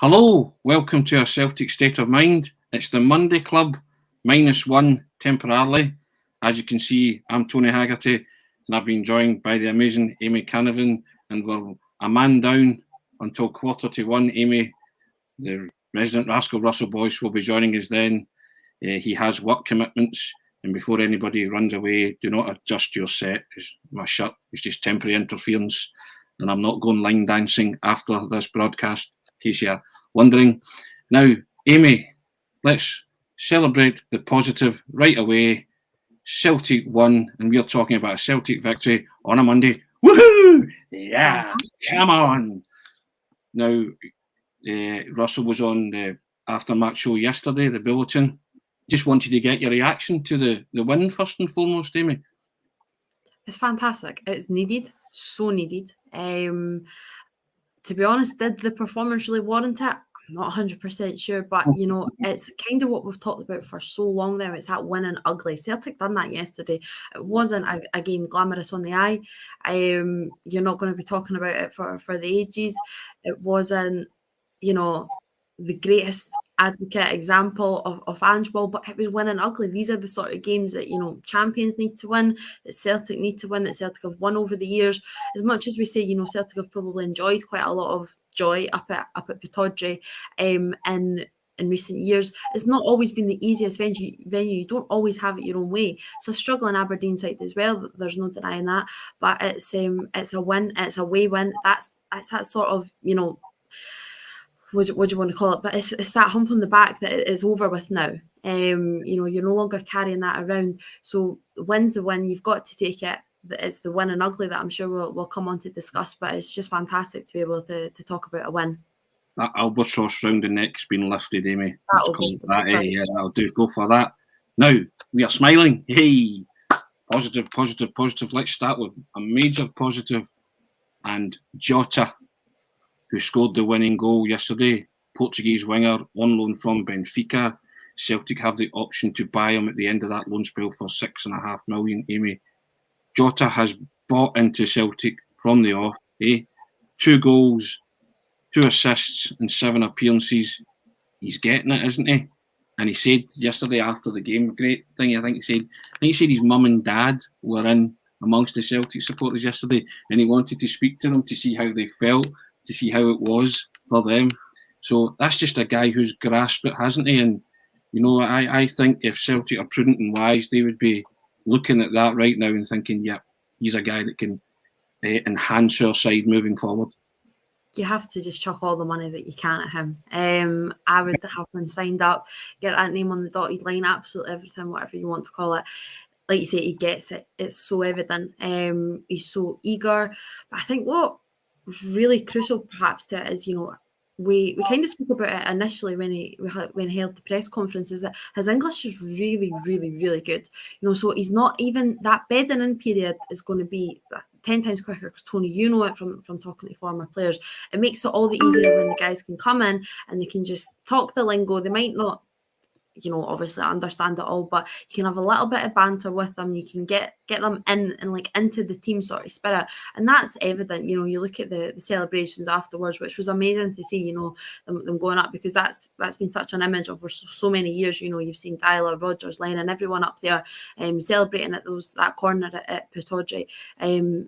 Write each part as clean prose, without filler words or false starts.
Hello, welcome to our Celtic State of Mind. It's the Monday Club, -1 temporarily. As you can see, I'm Tony Haggerty, and I've been joined by the amazing Amy Canavan, and we're a man down until 1:45. Amy, the resident Rascal Russell Boyce, will be joining us then. He has work commitments, and before anybody runs away, do not adjust your set. My shirt is just temporary interference, and I'm not going line dancing after this broadcast, in case you're wondering. Now, Amy, let's celebrate the positive right away. Celtic won, and we're talking about a Celtic victory on a Monday. Woohoo! Yeah, come on. Now, Russell was on the after-match show yesterday, the Bulletin. Just wanted to get your reaction to the win first and foremost, Amy. It's fantastic. It's needed, so needed. To be honest, did the performance really warrant it? I'm not 100% sure, but you know, it's kind of what we've talked about for so long now. It's that winning ugly. Celtic done that yesterday. It wasn't a game glamorous on the eye. You're not going to be talking about it for the ages. It wasn't, you know, the greatest advocate example of Ange ball, but it was winning ugly. These are the sort of games that, you know, champions need to win, that Celtic need to win, that Celtic have won over the years. As much as we say, you know, Celtic have probably enjoyed quite a lot of joy up at Pittodrie in recent years, it's not always been the easiest venue. You don't always have it your own way. So struggling Aberdeen side as well, there's no denying that. But it's a win, it's a away win. That's that sort of, you know, what do you want to call it? But it's that hump on the back that it's over with now. You know, you're no longer carrying that around. So the win's the win. You've got to take it. It's the win and ugly that I'm sure we'll come on to discuss. But it's just fantastic to be able to talk about a win. That albatross round the neck's been lifted, Amy. Yeah, I'll do go for that. Now we are smiling. Hey, positive. Let's start with a major positive, and Jota, who scored the winning goal yesterday. Portuguese winger on loan from Benfica. Celtic have the option to buy him at the end of that loan spell for $6.5 million. Amy, Jota has bought into Celtic from the off. 2 goals, 2 assists, and 7 appearances. He's getting it, isn't he? And he said yesterday after the game, great thing. I think he said his mum and dad were in amongst the Celtic supporters yesterday, and he wanted to speak to them to see how they felt, to see how it was for them. So that's just a guy who's grasped it, hasn't he? And, you know, I think if Celtic are prudent and wise, they would be looking at that right now and thinking, yeah, he's a guy that can enhance our side moving forward. You have to just chuck all the money that you can at him. I would have him signed up, get that name on the dotted line, absolutely everything, whatever you want to call it. Like you say, he gets it. It's so evident. He's so eager. But I think what was really crucial perhaps to it is, you know, we kind of spoke about it initially when he held the press conference, is that his English is really, really, really good. You know, so he's not even, that bedding in period is going to be 10 times quicker, because Tony, you know it from talking to former players. It makes it all the easier when the guys can come in and they can just talk the lingo. They might not, you know, obviously understand it all, but you can have a little bit of banter with them. You can get them in and like into the team sort of spirit, and that's evident. You know, you look at the celebrations afterwards, which was amazing to see. You know, them going up, because that's been such an image over so many years. You know, you've seen Tyler, Rodgers, Lennon, everyone up there celebrating at that corner at Pittodrie.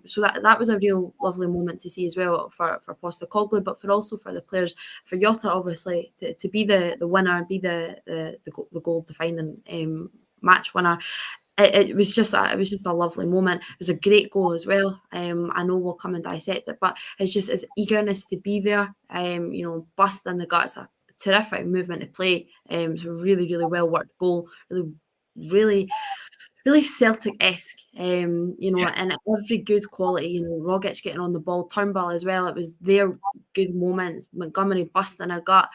So that was a real lovely moment to see as well for Postecoglou, but for the players, for Jota obviously to be the winner and be the goal defining match winner. It was just a lovely moment. It was a great goal as well. I know we'll come and dissect it, but it's just his eagerness to be there. You know, bust in the guts, a terrific movement to play. It's a really, really well worked goal. Really Celtic-esque, you know, yeah. And every good quality, you know, Rogic getting on the ball, Turnbull as well. It was their good moments. Montgomery busting a gut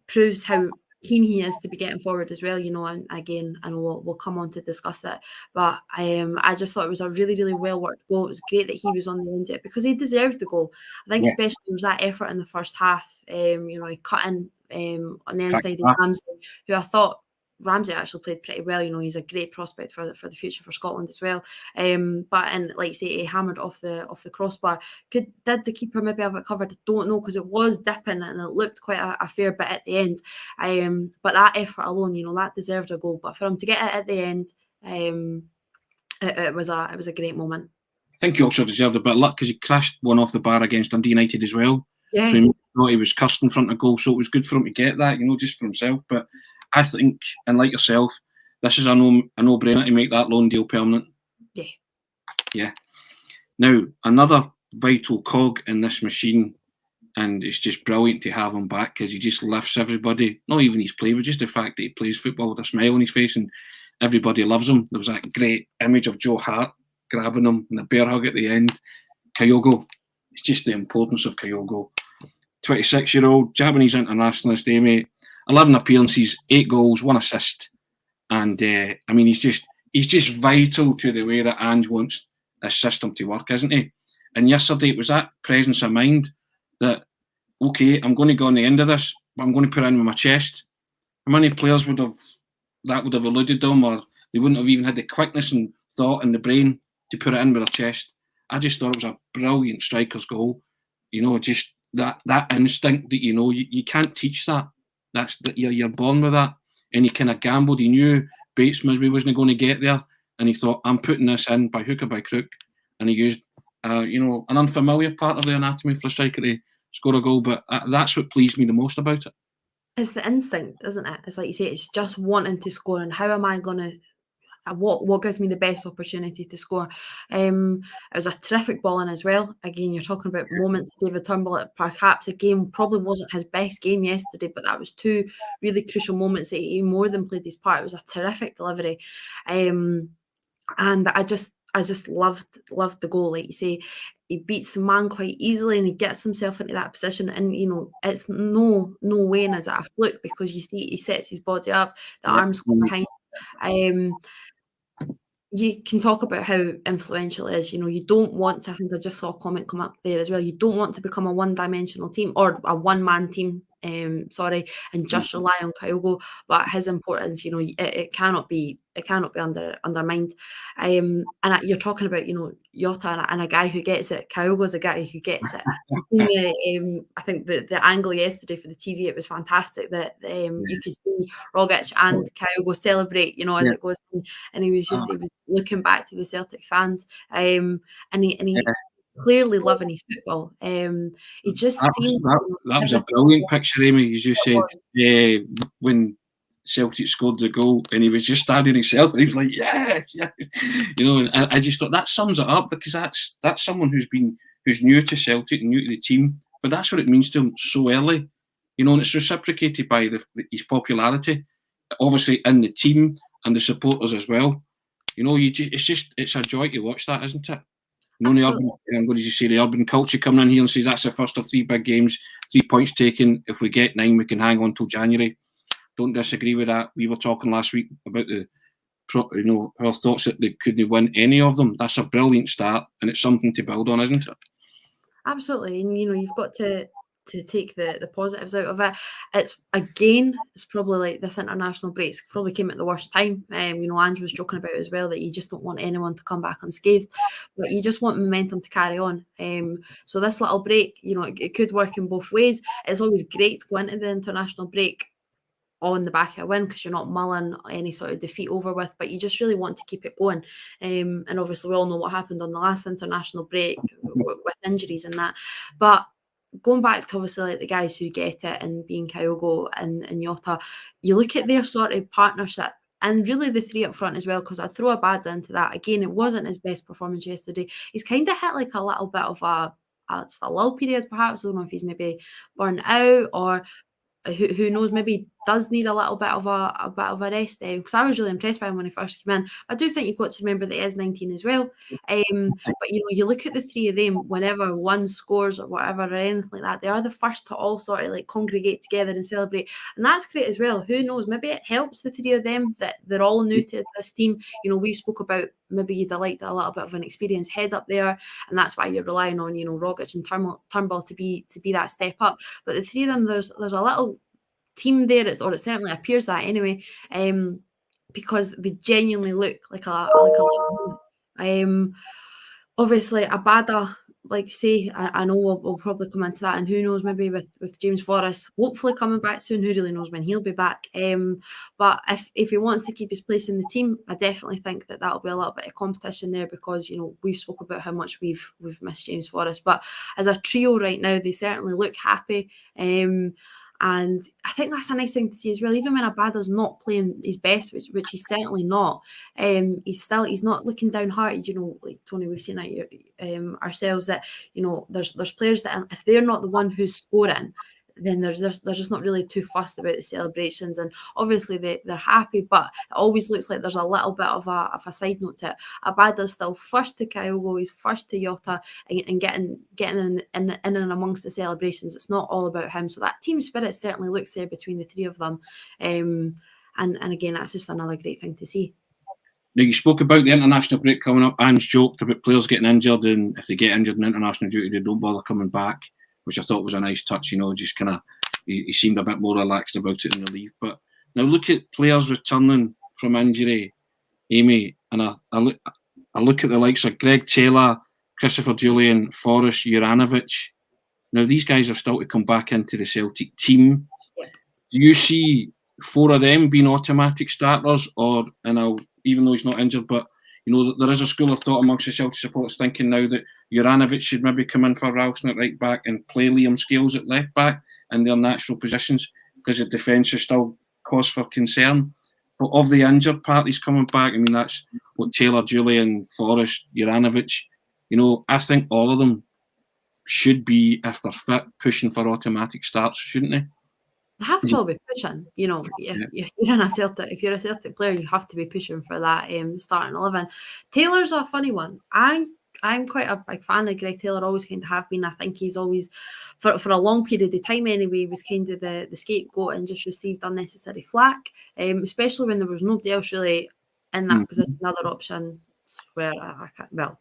proves how keen he is to be getting forward as well, you know. And again, I know we'll come on to discuss that, but I just thought it was a really, really well worked goal. It was great that he was on the end of it, because he deserved the goal. I think especially there was that effort in the first half. You know, he cut in on the inside of Ramsey, who I thought Ramsey actually played pretty well. He's a great prospect for the future for Scotland as well. But like you say, he hammered off the crossbar. Did the keeper maybe have it covered? I don't know, because it was dipping and it looked quite a fair bit at the end. But that effort alone, that deserved a goal. But for him to get it at the end, it was a great moment. I think he also deserved a bit of luck because he crashed one off the bar against Dundee United as well. Yeah. So he was cursed in front of goal, so it was good for him to get that, just for himself. But I think, and like yourself, this is a no-brainer to make that loan deal permanent. Yeah. Yeah. Now, another vital cog in this machine, and it's just brilliant to have him back because he just lifts everybody, not even his play, but just the fact that he plays football with a smile on his face and everybody loves him. There was that great image of Joe Hart grabbing him and a bear hug at the end. Kyogo, it's just the importance of Kyogo. 26-year-old Japanese internationalist, mate. 11 appearances, 8 goals, 1 assist, and he's just vital to the way that Ange wants this system to work, isn't he? And yesterday it was that presence of mind that, okay, I'm going to go on the end of this, but I'm going to put it in with my chest. How many players would have eluded them, or they wouldn't have even had the quickness and thought in the brain to put it in with their chest? I just thought it was a brilliant striker's goal. Just that instinct that you can't teach that. You're born with that, and he kind of gambled. He knew Bates maybe wasn't going to get there, and he thought, I'm putting this in by hook or by crook, and he used an unfamiliar part of the anatomy for a striker to score a goal. But that's what pleased me the most about it. It's the instinct, isn't it? It's like you say, it's just wanting to score, and how am I going to what gives me the best opportunity to score. It was a terrific ball in as well. Again, you're talking about moments. David Turnbull, perhaps a game probably wasn't his best game yesterday, but that was 2 really crucial moments that he more than played his part. It was a terrific delivery, and I just loved the goal. Like you say, he beats the man quite easily and he gets himself into that position, and it's no way is it a fluke, because you see he sets his body up, the arms go behind. You can talk about how influential it is. You don't want to, I think I just saw a comment come up there as well, you don't want to become a one-dimensional team or a one-man team, and just rely on Kyogo. But his importance, it cannot be undermined. And you're talking about, Jota and a guy who gets it. Kyogo's a guy who gets it. I think the angle yesterday for the TV, it was fantastic that you could see Rogic and Kyogo celebrate, as it goes, and he was looking back to the Celtic fans, and he clearly loving his football. He just seemed that was a brilliant picture, Amy, as you said, when Celtic scored the goal and he was just standing himself and he was like, yeah. And I just thought that sums it up, because that's someone who's new to Celtic and new to the team, but that's what it means to him so early, and it's reciprocated by his popularity, obviously, in the team and the supporters as well. It's a joy to watch that, isn't it? I'm going to just say the urban culture coming in here and says that's the first of 3 big games, 3 points taken. If we get 9, we can hang on till January. Don't disagree with that. We were talking last week about our thoughts that they couldn't win any of them. That's a brilliant start, and it's something to build on, isn't it? Absolutely, and you've got to take the positives out of it. It's probably like this international break probably came at the worst time. Ange was joking about it as well, that you just don't want anyone to come back unscathed, but you just want momentum to carry on. So this little break, it could work in both ways. It's always great to go into the international break on the back of a win, because you're not mulling any sort of defeat over with, but you just really want to keep it going. And obviously we all know what happened on the last international break with injuries and that. But going back to obviously like the guys who get it, and being Kyogo and Jota, you look at their sort of partnership, and really the 3 up front as well, because I'd throw a bad into that. Again, it wasn't his best performance yesterday. He's kind of hit like a little bit of a lull period, perhaps. I don't know if he's maybe burnt out, or who knows, maybe does need a little bit of a rest, because I was really impressed by him when he first came in. I do think you've got to remember that he is 19 as well. But you look at the 3 of them, whenever one scores or whatever or anything like that, they are the first to all sort of like congregate together and celebrate, and that's great as well. Who knows, maybe it helps the 3 of them that they're all new to this team. We spoke about maybe you'd have liked a little bit of an experienced head up there, and that's why you're relying on Rogic and Turnbull to be that step up. But the 3 of them, there's a little team there. It certainly appears that anyway, because they genuinely look like a obviously Abada, like you say, I know we'll probably come into that, and who knows, maybe with James Forrest hopefully coming back soon, who really knows when he'll be back. But if he wants to keep his place in the team, I definitely think that that'll be a little bit of competition there, because we've spoke about how much we've missed James Forrest, but as a trio right now, they certainly look happy. And I think that's a nice thing to see as well. Even when Abada's not playing his best, which he's certainly not, he's not looking downhearted. Like Tony, we've seen that ourselves, that there's players that if they're not the one who's scoring, then they're just not really too fussed about the celebrations, and obviously they're happy, but it always looks like there's a little bit of a side note to it. Abada's still first to Kyogo, he's first to Jota, and getting in and amongst the celebrations. It's not all about him, so that team spirit certainly looks there between the three of them, and again, that's just another great thing to see. Now, you spoke about the international break coming up. Ange joked about players getting injured, and if they get injured in international duty, they don't bother coming back, which I thought was a nice touch. Just kind of, he seemed a bit more relaxed about it in relief. But now look at players returning from injury, Amy, and I look at the likes of Greg Taylor, Christopher Julian, Forrest, Juranovic. Now these guys are still to come back into the Celtic team. Do you see 4 of them being automatic starters, or even though he's not injured, but there is a school of thought amongst the Celtic supporters thinking now that Juranovic should maybe come in for Ralston at right back and play Liam Scales at left back in their natural positions, because the defence is still cause for concern. But of the injured parties coming back, I mean, that's what Taylor, Julian, Forrest, Juranovic, I think all of them should be, if they're fit, pushing for automatic starts, shouldn't they? They have to all be pushing, if you're a Celtic player, you have to be pushing for that starting 11. Taylor's a funny one. I'm quite a big fan of Greg Taylor, always kind of have been. I think he's always, for a long period of time anyway, was kind of the scapegoat and just received unnecessary flack, especially when there was nobody else really in that position. Another option where I can't,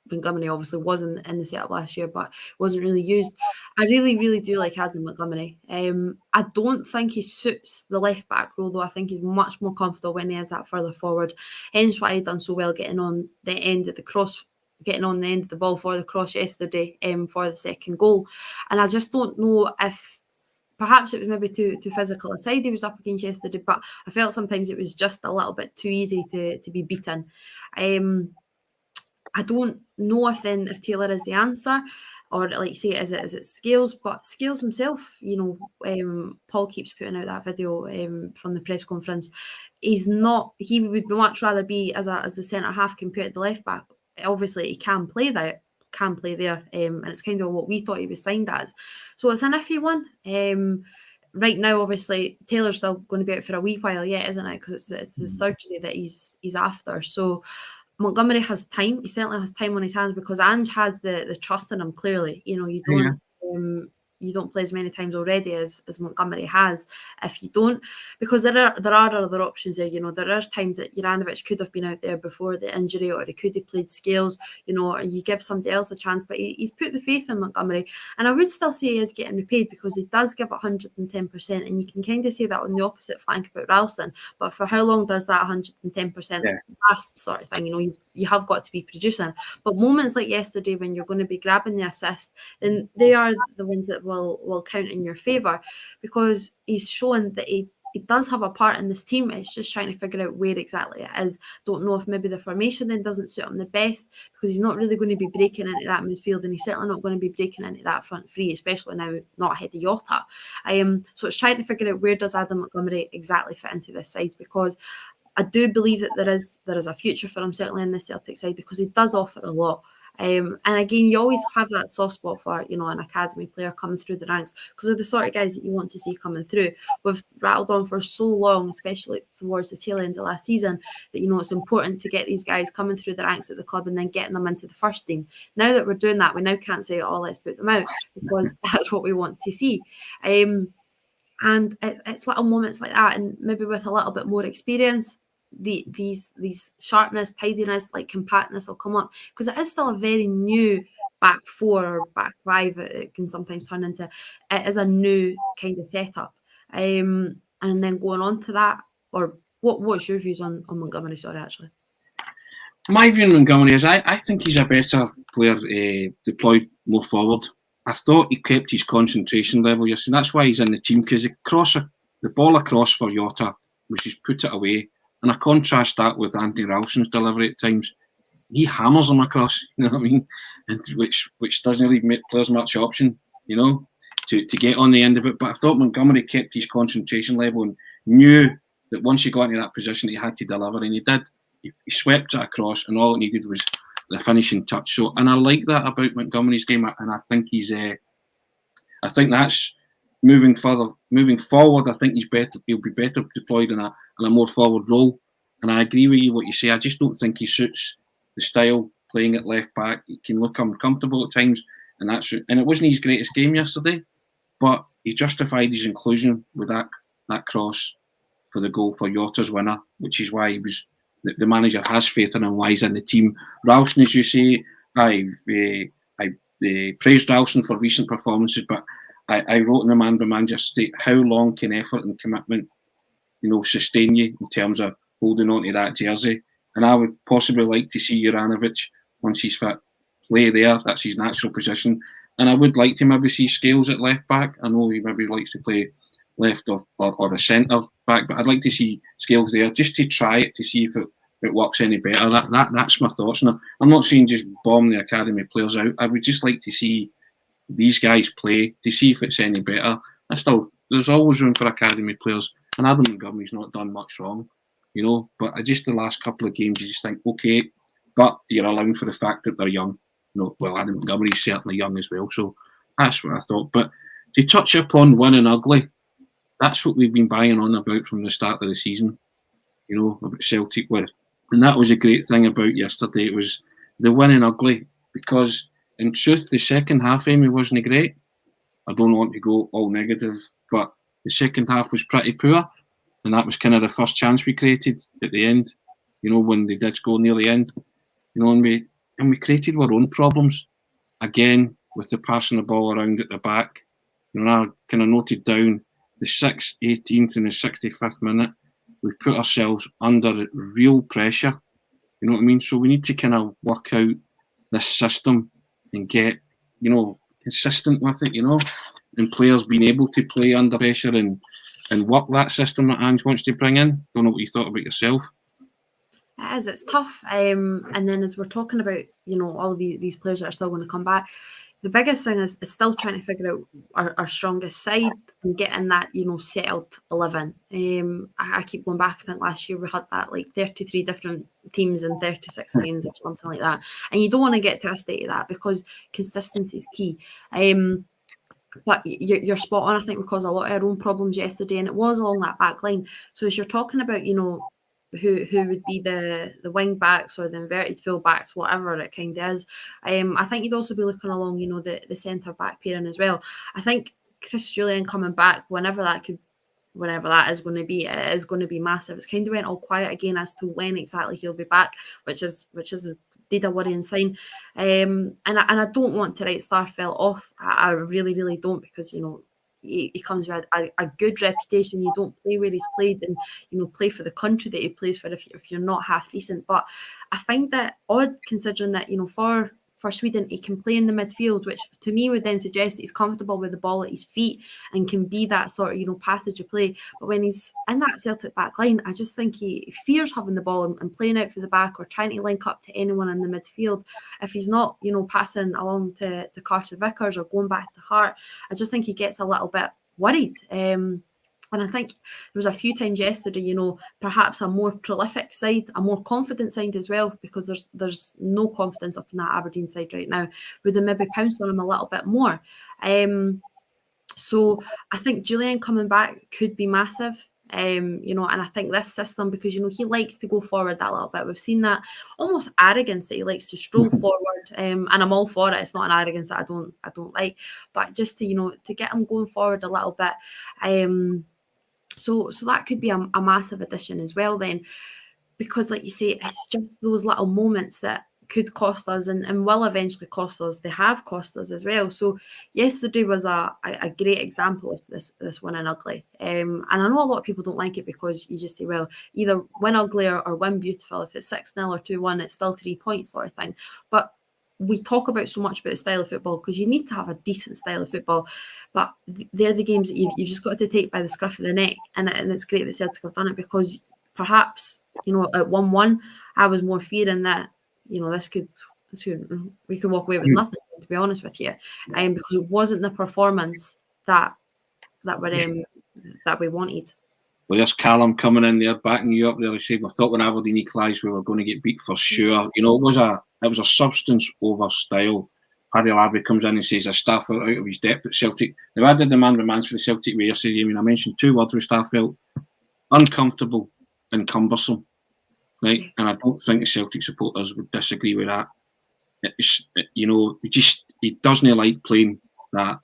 Montgomery obviously wasn't in the setup last year, but wasn't really used. I really, really do like Adam Montgomery. I don't think he suits the left back role, though. I think he's much more comfortable when he is that further forward. Hence why he done so well getting on the end of the ball for the cross yesterday for the second goal. And I just don't know if perhaps it was maybe too physical a side he was up against yesterday, but I felt sometimes it was just a little bit too easy to be beaten. I don't know if Taylor is the answer, or like you say, is it Scales? But Scales himself, Paul keeps putting out that video from the press conference. He's not. He would much rather be as the centre half compared to the left back. Obviously, he can play there, and it's kind of what we thought he was signed as. So it's an iffy one. Right now, obviously, Taylor's still going to be out for a wee while yet, isn't it? Because it's the surgery that he's after. So Montgomery has time. He certainly has time on his hands, because Ange has the trust in him. Clearly, you don't play as many times already as Montgomery has if you don't, because there are other options there. There are times that Juranovic could have been out there before the injury, or he could have played Scales, or you give somebody else a chance, but he's put the faith in Montgomery, and I would still say he is getting repaid, because he does give 110%, and you can kind of say that on the opposite flank about Ralston, but for how long does that 110% last, sort of thing? You have got to be producing, but moments like yesterday when you're going to be grabbing the assist, then they are the ones that will count in your favour, because he's shown that he does have a part in this team. It's just trying to figure out where exactly it is. Don't know if maybe the formation then doesn't suit him the best, because he's not really going to be breaking into that midfield, and he's certainly not going to be breaking into that front three, especially now not ahead of Jota. So it's trying to figure out where does Adam Montgomery exactly fit into this side, because I do believe that there is a future for him, certainly in the Celtic side, because he does offer a lot. And again, you always have that soft spot for an academy player coming through the ranks, because they're the sort of guys that you want to see coming through. We've rattled on for so long, especially towards the tail end of last season, that it's important to get these guys coming through the ranks at the club and then getting them into the first team. Now that we're doing that, we now can't say, let's put them out, because that's what we want to see. And it's little moments like that, and maybe with a little bit more experience, these sharpness, tidiness, like compactness will come up, because it is still a very new back four or back five. It can sometimes turn into, it is a new kind of setup, And then going on to that, or what's your views on Montgomery? Sorry, actually. My view on Montgomery is I think he's a better player deployed more forward. I thought he kept his concentration level. Yes, and that's why he's in the team, because the ball across for Jota was just put it away. And I contrast that with Andy Ralston's delivery at times. He hammers them across, you know what I mean? And which doesn't leave players much option, you know, to get on the end of it. But I thought Montgomery kept his concentration level and knew that once you got into that position, he had to deliver, and he did. He swept it across, and all it needed was the finishing touch. So, and I like that about Montgomery's game, and I think I think that's moving forward. I think he'll be better deployed in a more forward role. And I agree with you what you say. I just don't think he suits the style playing at left back. He can look uncomfortable at times, and it wasn't his greatest game yesterday, but he justified his inclusion with that cross for the goal for Jota's winner, which is why the manager has faith in him, why he's in the team. Ralston, as you say, I've praised Ralston for recent performances, but I wrote in the Man by Man yesterday, how long can effort and commitment, sustain you in terms of holding on to that jersey? And I would possibly like to see Juranovic, once he's fit, play there. That's his natural position. And I would like to maybe see Scales at left back. I know he maybe likes to play left or a centre back, but I'd like to see Scales there just to try it, to see if it works any better. That's my thoughts. And I'm not saying just bomb the academy players out. I would just like to see these guys play to see if it's any better. There's always room for academy players, and Adam Montgomery's not done much wrong, But just the last couple of games, you just think, okay, but you're allowing for the fact that they're young. Well, Adam Montgomery's certainly young as well, so that's what I thought. But to touch upon winning ugly, that's what we've been banging on about from the start of the season, about Celtic with. And that was a great thing about yesterday. It was the winning ugly, because in truth, the second half, Amy, wasn't great. I don't want to go all negative, but the second half was pretty poor. And that was kind of the first chance we created at the end, when they did score near the end. And we created our own problems again with the passing the ball around at the back. I kind of noted down the 18th and the 65th minute, we put ourselves under real pressure. You know what I mean? So we need to kind of work out this system and get, consistent with it, and players being able to play under pressure and work that system that Ange wants to bring in. Don't know what you thought about yourself. It is. It's tough. And then as we're talking about, all these players that are still going to come back, the biggest thing is still trying to figure out our strongest side and getting that, settled 11. I keep going back. I think last year we had that 33 different teams in 36 games or something like that. And you don't want to get to a state of that, because consistency is key. But you're spot on. I think we caused a lot of our own problems yesterday, and it was along that back line. So as you're talking about, who would be the wing backs or the inverted full backs, whatever it kind of is, I think you'd also be looking along, the centre back pairing as well. I think Chris Julian coming back, whenever that is going to be, it is going to be massive. It's kind of went all quiet again as to when exactly he'll be back, which is a worrying sign. And I don't want to write Starfelt off. I really, really don't, because he comes with a good reputation. You don't play where he's played, and play for the country that he plays for if you're not half decent. But I find that odd, considering that for Sweden he can play in the midfield, which to me would then suggest that he's comfortable with the ball at his feet and can be that sort of passage of play. But when he's in that Celtic back line, I just think he fears having the ball and playing out for the back or trying to link up to anyone in the midfield. If he's not passing along to Carter Vickers or going back to Hart, I just think he gets a little bit worried. And I think there was a few times yesterday, perhaps a more prolific side, a more confident side as well, because there's no confidence up in that Aberdeen side right now, would have maybe pounced on him a little bit more. So I think Julian coming back could be massive. And I think this system, because he likes to go forward that little bit. We've seen that almost arrogance that he likes to stroll forward, and I'm all for it. It's not an arrogance that I don't like, but just to get him going forward a little bit. So that could be a massive addition as well then, because like you say, it's just those little moments that could cost us and will eventually cost us. They have cost us as well. So yesterday was a great example of this winning ugly. And I know a lot of people don't like it because you just say, well, either win ugly or win beautiful. If it's 6-0 or 2-1, it's still 3 points sort of thing. But we talk about so much about the style of football because you need to have a decent style of football. But they're the games that you've just got to take by the scruff of the neck. And it's great that Celtic have done it because perhaps, at 1-1, I was more fearing that, we could walk away with nothing, to be honest with you, because it wasn't the performance that we wanted. Well, there's Callum coming in there, backing you up there. He said, "We thought when Aberdeen equalised, we were going to get beat for sure." It was a substance over style. Paddy Lavery comes in and says, "A Starfelt out of his depth at Celtic." Now, I did the man for the Celtic way yesterday. I mentioned 2 words with Starfelt: uncomfortable and cumbersome. Right, and I don't think the Celtic supporters would disagree with that. He doesn't like playing it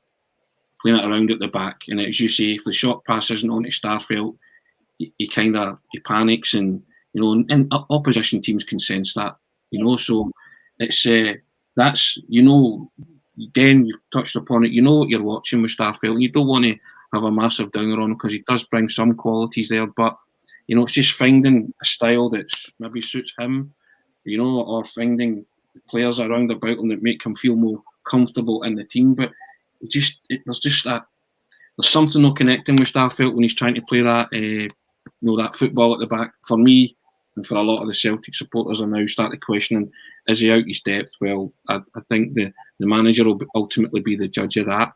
around at the back. And as you say, if the short pass isn't on to Starfelt, he panics, and opposition teams can sense that. So it's that's again, you've touched upon it. You know what you're watching with Starfelt, and you don't want to have a massive downer on him because he does bring some qualities there, but. It's just finding a style that maybe suits him, or finding players around about him that make him feel more comfortable in the team. But there's something not connecting with Starfelt when he's trying to play that, that football at the back. For me, and for a lot of the Celtic supporters, are now starting questioning: is he out his depth? Well, I think the manager will ultimately be the judge of that.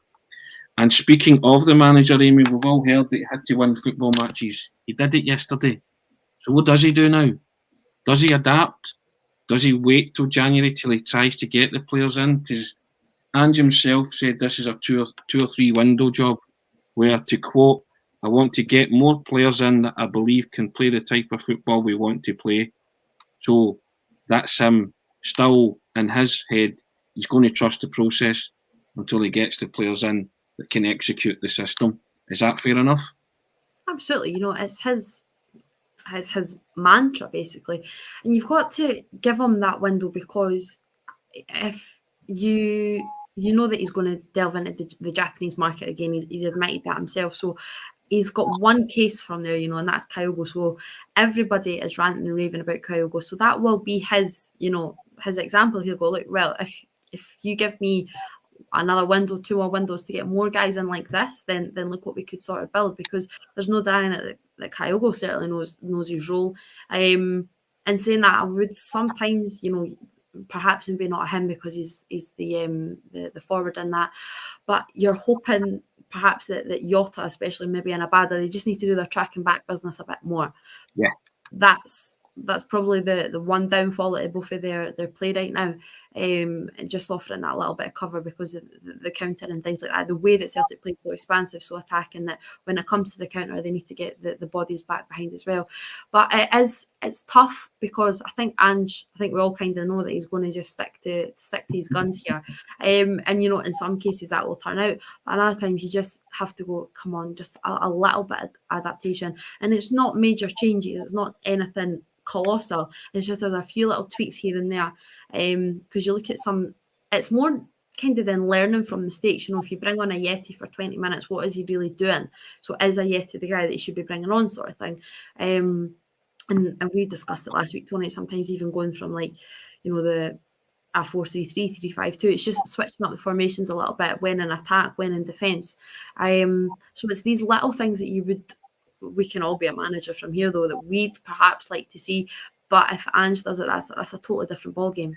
And speaking of the manager, Amy, we've all heard that he had to win football matches. He did it yesterday. So what does he do now? Does he adapt? Does he wait till January till he tries to get the players in? Because Ange himself said this is a two or three window job where, to quote, "I want to get more players in that I believe can play the type of football we want to play." So that's him still in his head. He's going to trust the process until he gets the players in that can execute the system. Is that fair enough? Absolutely. It's his mantra, basically. And you've got to give him that window, because if you know that he's going to delve into the Japanese market again, he's admitted that himself. So he's got one case from there, and that's Kyogo. So everybody is ranting and raving about Kyogo. So that will be his example. He'll go, look, well, if you give me another window, 2 more windows to get more guys in like this, then look what we could sort of build, because there's no denying that Kyogo certainly knows his role. And saying that, I would sometimes, perhaps maybe not him because he's the forward in that, but you're hoping perhaps that Jota, especially maybe in Abada, they just need to do their track and back business a bit more. Yeah, that's probably the one downfall at both of their play right now, and just offering that little bit of cover because of the counter and things like that. The way that Celtic plays so expansive, so attacking, that when it comes to the counter, they need to get the bodies back behind as well. But it's tough because I think we all kind of know that he's going to just stick to his guns here, and in some cases that will turn out, but other times you just have to go, come on, just a little bit of adaptation, and it's not major changes, it's not anything colossal, it's just there's a few little tweaks here and there, because you look at some, it's more kind of then learning from mistakes. If you bring on a Yeti for 20 minutes, what is he really doing? So is a Yeti the guy that you should be bringing on, sort of thing? And we discussed it last week, Tony, sometimes even going from the a 4-3-3, 3-5-2, it's just switching up the formations a little bit, when in attack, when in defence. So it's these little things that we can all be a manager from here, though, that we'd perhaps like to see. But if Ange does it, that's a totally different ballgame.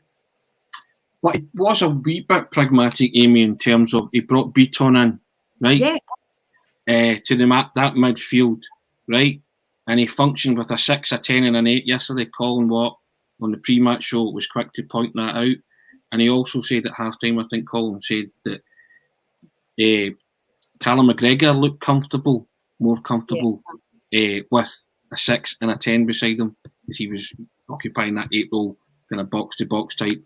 Well, it was a wee bit pragmatic, Amy, in terms of he brought Beaton in, right? Yeah. To that midfield, right? And he functioned with a 6, a 10 and an 8 yesterday. Colin Watt on the pre-match show was quick to point that out. And he also said at half-time, I think Colin said that Callum McGregor looked more comfortable with a 6 and a 10 beside him, as he was occupying that 8 role, kind of box-to-box type.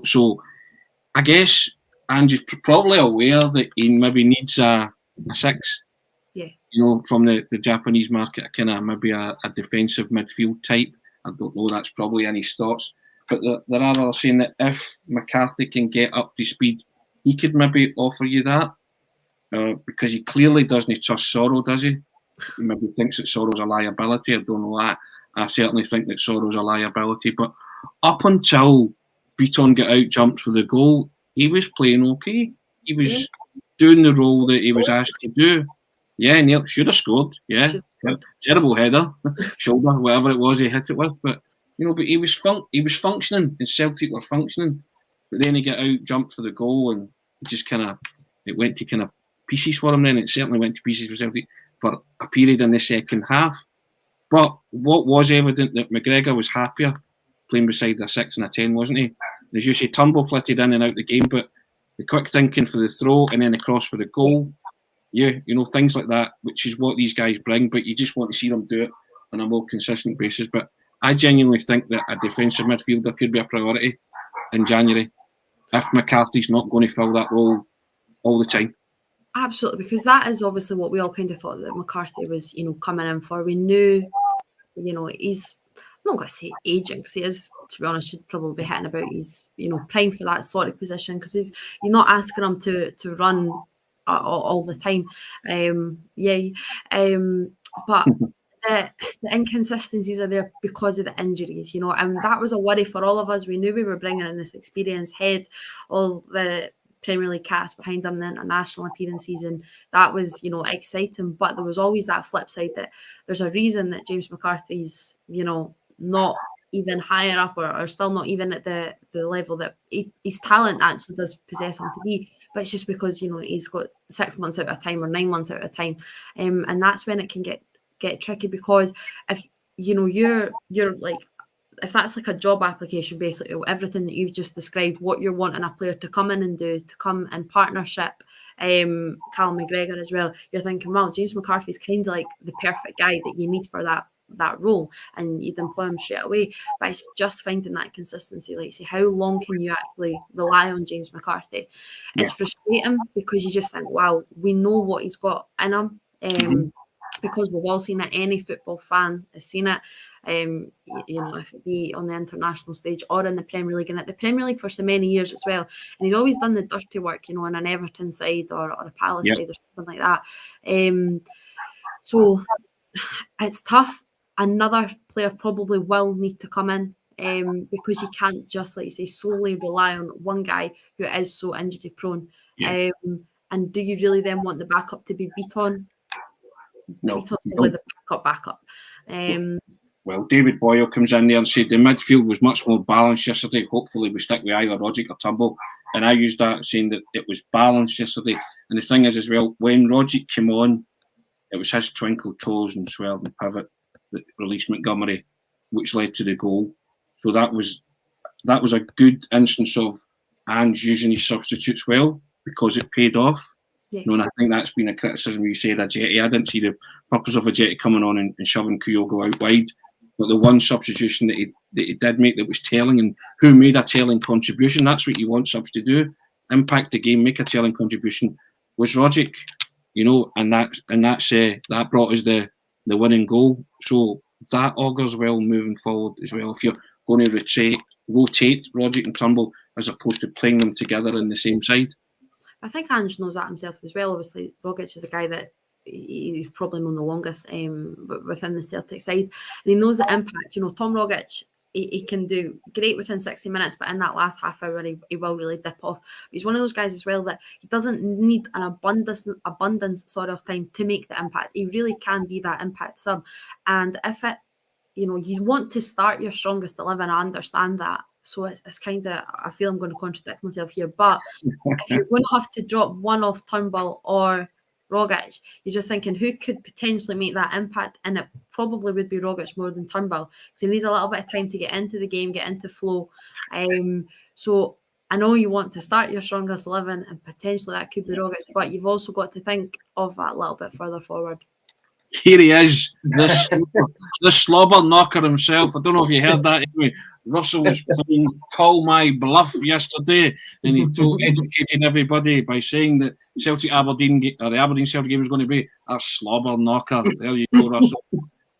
So I guess Ange's probably aware that he maybe needs a 6. Yeah. From the Japanese market, maybe a defensive midfield type. I don't know, that's probably in his thoughts. but there are others saying that if McCarthy can get up to speed, he could maybe offer you that, because he clearly doesn't trust Sorrow, does he? He maybe thinks that Sorrow's a liability. I don't know that. I certainly think that Sorrow's a liability. But up until Beaton got out jumps for the goal, he was playing okay. He was doing the role that he was asked to do. Yeah, Neil should have scored. Yeah, terrible header, shoulder, whatever it was he hit it with. But but he was functioning, and Celtic were functioning. But then he got out jumped for the goal, and it went to kind of pieces for him. Then it certainly went to pieces for Celtic for a period in the second half. But what was evident that McGregor was happier playing beside a 6 and a 10, wasn't he? As you say, Turnbull flitted in and out the game, but the quick thinking for the throw and then the cross for the goal, things like that, which is what these guys bring, but you just want to see them do it on a more consistent basis. But I genuinely think that a defensive midfielder could be a priority in January if McCarthy's not going to fill that role all the time. Absolutely, because that is obviously what we all kind of thought that McCarthy was, coming in for. We knew, he's, I'm not going to say aging, because he is, to be honest, should probably be hitting about his, prime for that sort of position, because you're not asking him to run all the time. But the inconsistencies are there because of the injuries, and that was a worry for all of us. We knew we were bringing in this experienced head, all the Premier League cast behind him, the international appearances, and that was, exciting. But there was always that flip side that there's a reason that James McCarthy's, not even higher up or still not even at the level that his talent actually does possess him to be. But it's just because, he's got 6 months out of time or 9 months out of time. And that's when it can get tricky, because if, you're like, if that's like a job application, basically, everything that you've just described, what you're wanting a player to come in and do, to come in partnership, Callum McGregor as well, you're thinking, well, James McCarthy's kind of like the perfect guy that you need for that role, and you'd employ him straight away. But it's just finding that consistency. Like, say, how long can you actually rely on James McCarthy? It's frustrating, because you just think, wow, we know what he's got in him. Because we've all seen it. Any football fan has seen it. If it be on the international stage or in the Premier League, and at the Premier League for so many years as well. And he's always done the dirty work, on an Everton side or a Palace side or something like that. So it's tough. Another player probably will need to come in, because you can't just, like you say, solely rely on one guy who is so injury prone. And do you really then want the backup to be Beaton? No, Beaton's probably the backup. Well, David Boyle comes in there and said the midfield was much more balanced yesterday. Hopefully we stick with either Rogic or Turnbull. And I used that, saying that it was balanced yesterday. And the thing is as well, when Rogic came on, it was his twinkle toes and swerving pivot that released Montgomery, which led to the goal. So that was a good instance of Ange using his substitutes well, because it paid off. And I think that's been a criticism you said of Jota. I didn't see the purpose of a Jota coming on and shoving Kyogo out wide. But the one substitution that he did make that was telling, and who made a telling contribution, that's what you want subs to do, impact the game, make a telling contribution, was Rogic. And that brought us the winning goal. So that augurs well moving forward as well. If you're going to rotate Rogic and Turnbull as opposed to playing them together in the same side. I think Ange knows that himself as well. Obviously, Rogic is a guy that he's probably known the longest within the Celtic side. And he knows the impact. Tom Rogic, he can do great within 60 minutes, but in that last half hour, he will really dip off. But he's one of those guys as well that he doesn't need an abundance of time to make the impact. He really can be that impact sub. And if it, you want to start your strongest 11, I understand that. So it's kind of, I feel I'm going to contradict myself here, but if you're going to have to drop one off Turnbull or Rogic, you're just thinking who could potentially make that impact, and it probably would be Rogic more than Turnbull, because he needs a little bit of time to get into the game, get into flow. So I know you want to start your strongest 11, and potentially that could be Rogic, but you've also got to think of that a little bit further forward. Here he is, the slobber knocker himself. I don't know if you heard that. Anyway, Russell was playing Call My Bluff yesterday, and he educated everybody by saying that the Aberdeen Celtic game was going to be a slobber knocker. There you go, Russell.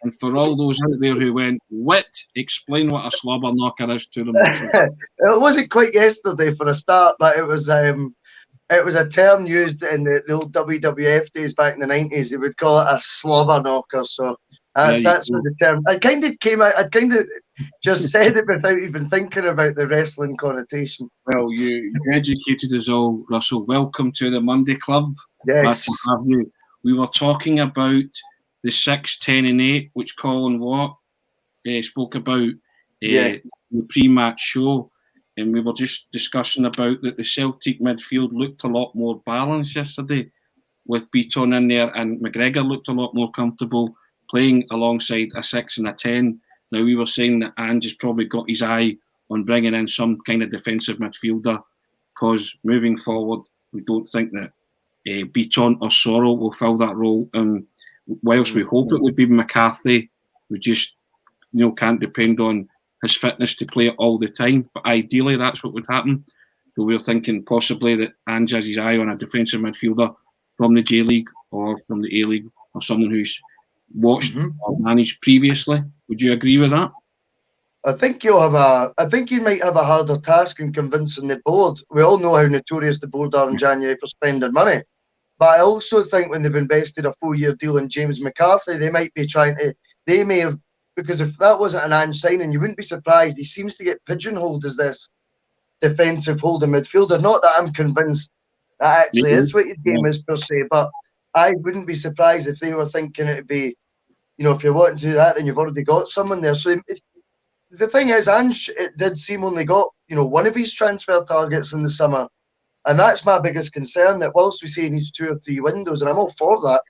And for all those out there who went, "Wit, explain what a slobber knocker is to them." It wasn't quite yesterday for a start, but it was a term used in the old WWF days back in the 90s. They would call it a slobber knocker. So that's what the term. I kind of came out. I kind of just said it without even thinking about the wrestling connotation. Well, you educated us all, Russell. Welcome to the Monday Club. Yes. Glad to have you. We were talking about the 6, 10 and 8, which Colin Watt spoke about the pre-match show. And we were just discussing about that the Celtic midfield looked a lot more balanced yesterday with Beaton in there, and McGregor looked a lot more comfortable playing alongside a 6 and a 10. Now, we were saying that Ange has probably got his eye on bringing in some kind of defensive midfielder, because moving forward, we don't think that Beaton or Sorrell will fill that role. And whilst we hope it would be McCarthy, we just can't depend on his fitness to play it all the time. But ideally, that's what would happen. So we're thinking possibly that Ange has his eye on a defensive midfielder from the J League or from the A League, or someone who's watched or managed previously. Would you agree with that? I think you might have a harder task in convincing the board. We all know how notorious the board are in January for spending money. But I also think when they've invested a 4-year deal in James McCarthy, they may have, because if that wasn't an Ange signing, you wouldn't be surprised. He seems to get pigeonholed as this defensive holding midfielder. Not that I'm convinced that actually is what his game is per se, but I wouldn't be surprised if they were thinking it'd be, if you're wanting to do that, then you've already got someone there. So the thing is, Ange, it did seem only got, one of his transfer targets in the summer. And that's my biggest concern, that whilst we say he needs 2 or 3 windows, and I'm all for that,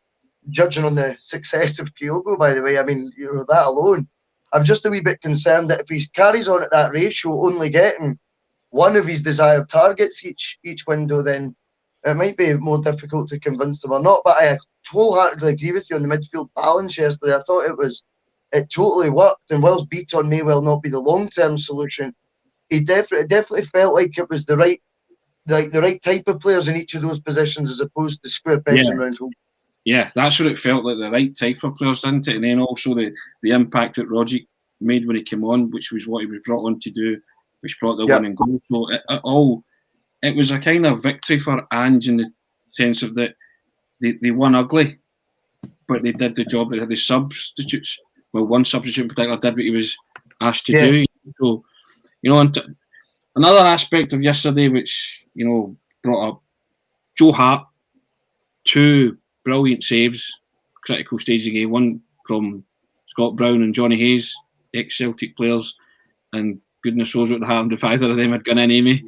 judging on the success of Kyogo, by the way, I mean, that alone, I'm just a wee bit concerned that if he carries on at that ratio, only getting one of his desired targets each window, then it might be more difficult to convince them or not. But I wholeheartedly agree with you on the midfield balance yesterday. I thought it totally worked. And whilst Beaton may well not be the long-term solution, it definitely felt like it was the right type of players in each of those positions, as opposed to square pegs and round holes. Yeah, that's what it felt like, the right type of players, didn't it? And then also the impact that Rogic made when he came on, which was what he was brought on to do, which brought the winning goal. So it was a kind of victory for Ange in the sense of that they won ugly, but they did the job. They had the substitutes. Well, one substitute in particular did what he was asked to do. So, another aspect of yesterday, which, brought up Joe Hart, 2 brilliant saves, critical stage of the game, one from Scott Brown and Johnny Hayes, ex-Celtic players, and goodness knows what would happen if either of them had gone in, Amy.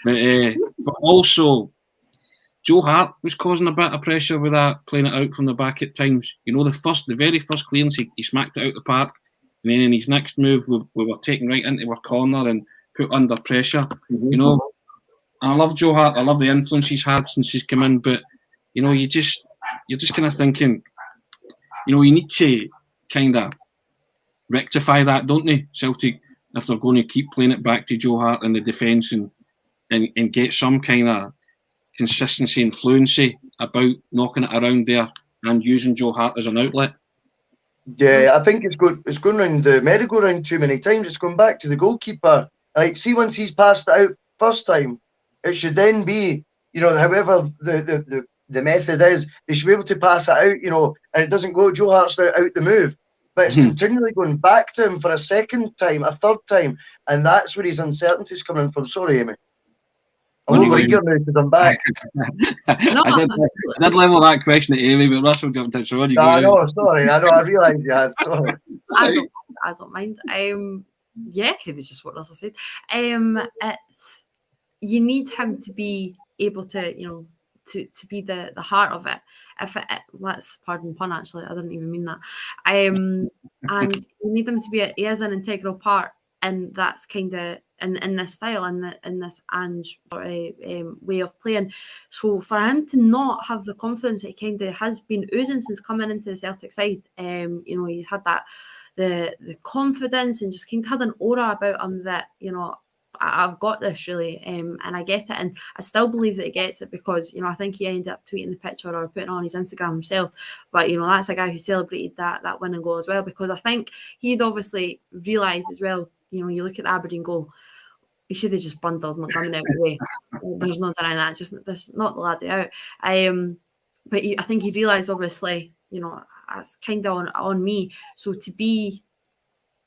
But also, Joe Hart was causing a bit of pressure with that, playing it out from the back at times. The very first clearance, he smacked it out the park, and then in his next move, we were taken right into our corner and put under pressure. And I love Joe Hart. I love the influence he's had since he's come in, but you're just kind of thinking, you need to kind of rectify that, don't they, Celtic, if they're going to keep playing it back to Joe Hart in the defence and get some kind of consistency and fluency about knocking it around there and using Joe Hart as an outlet. Yeah, I think it's going around the merry-go-round too many times. It's going back to the goalkeeper. Like, see, once he's passed it out first time, it should then be, however the method is, they should be able to pass it out, and it doesn't go Joe Hart's out the move. But it's continually going back to him for a second time, a third time, and that's where his uncertainty's coming from. Sorry, Amy. I'm over here now because I'm back. I did level that question at Amy, but Russell jumped in. So what do you sorry. I know. I realised you had. Sorry. I don't mind. Because it's just what Russell said. It's, you need him to be able to, to be the heart of it. Let's pardon the pun. Actually, I didn't even mean that. And you need him to be. He is an integral part, and that's kind of in this style, in this Ange way of playing. So for him to not have the confidence that he kind of has been oozing since coming into the Celtic side, he's had that the confidence and just kind of had an aura about him that I've got this really, and I get it, and I still believe that he gets it because, you know, I think he ended up tweeting the picture or putting it on his Instagram himself, but, you know, that's a guy who celebrated that winning goal as well, because I think he'd obviously realised as well, you know, you look at the Aberdeen goal, he should have just bundled Montgomery out of the way. There's no denying that, that's not the lad out. But I think he realised, obviously, you know, that's kind of on me, so to be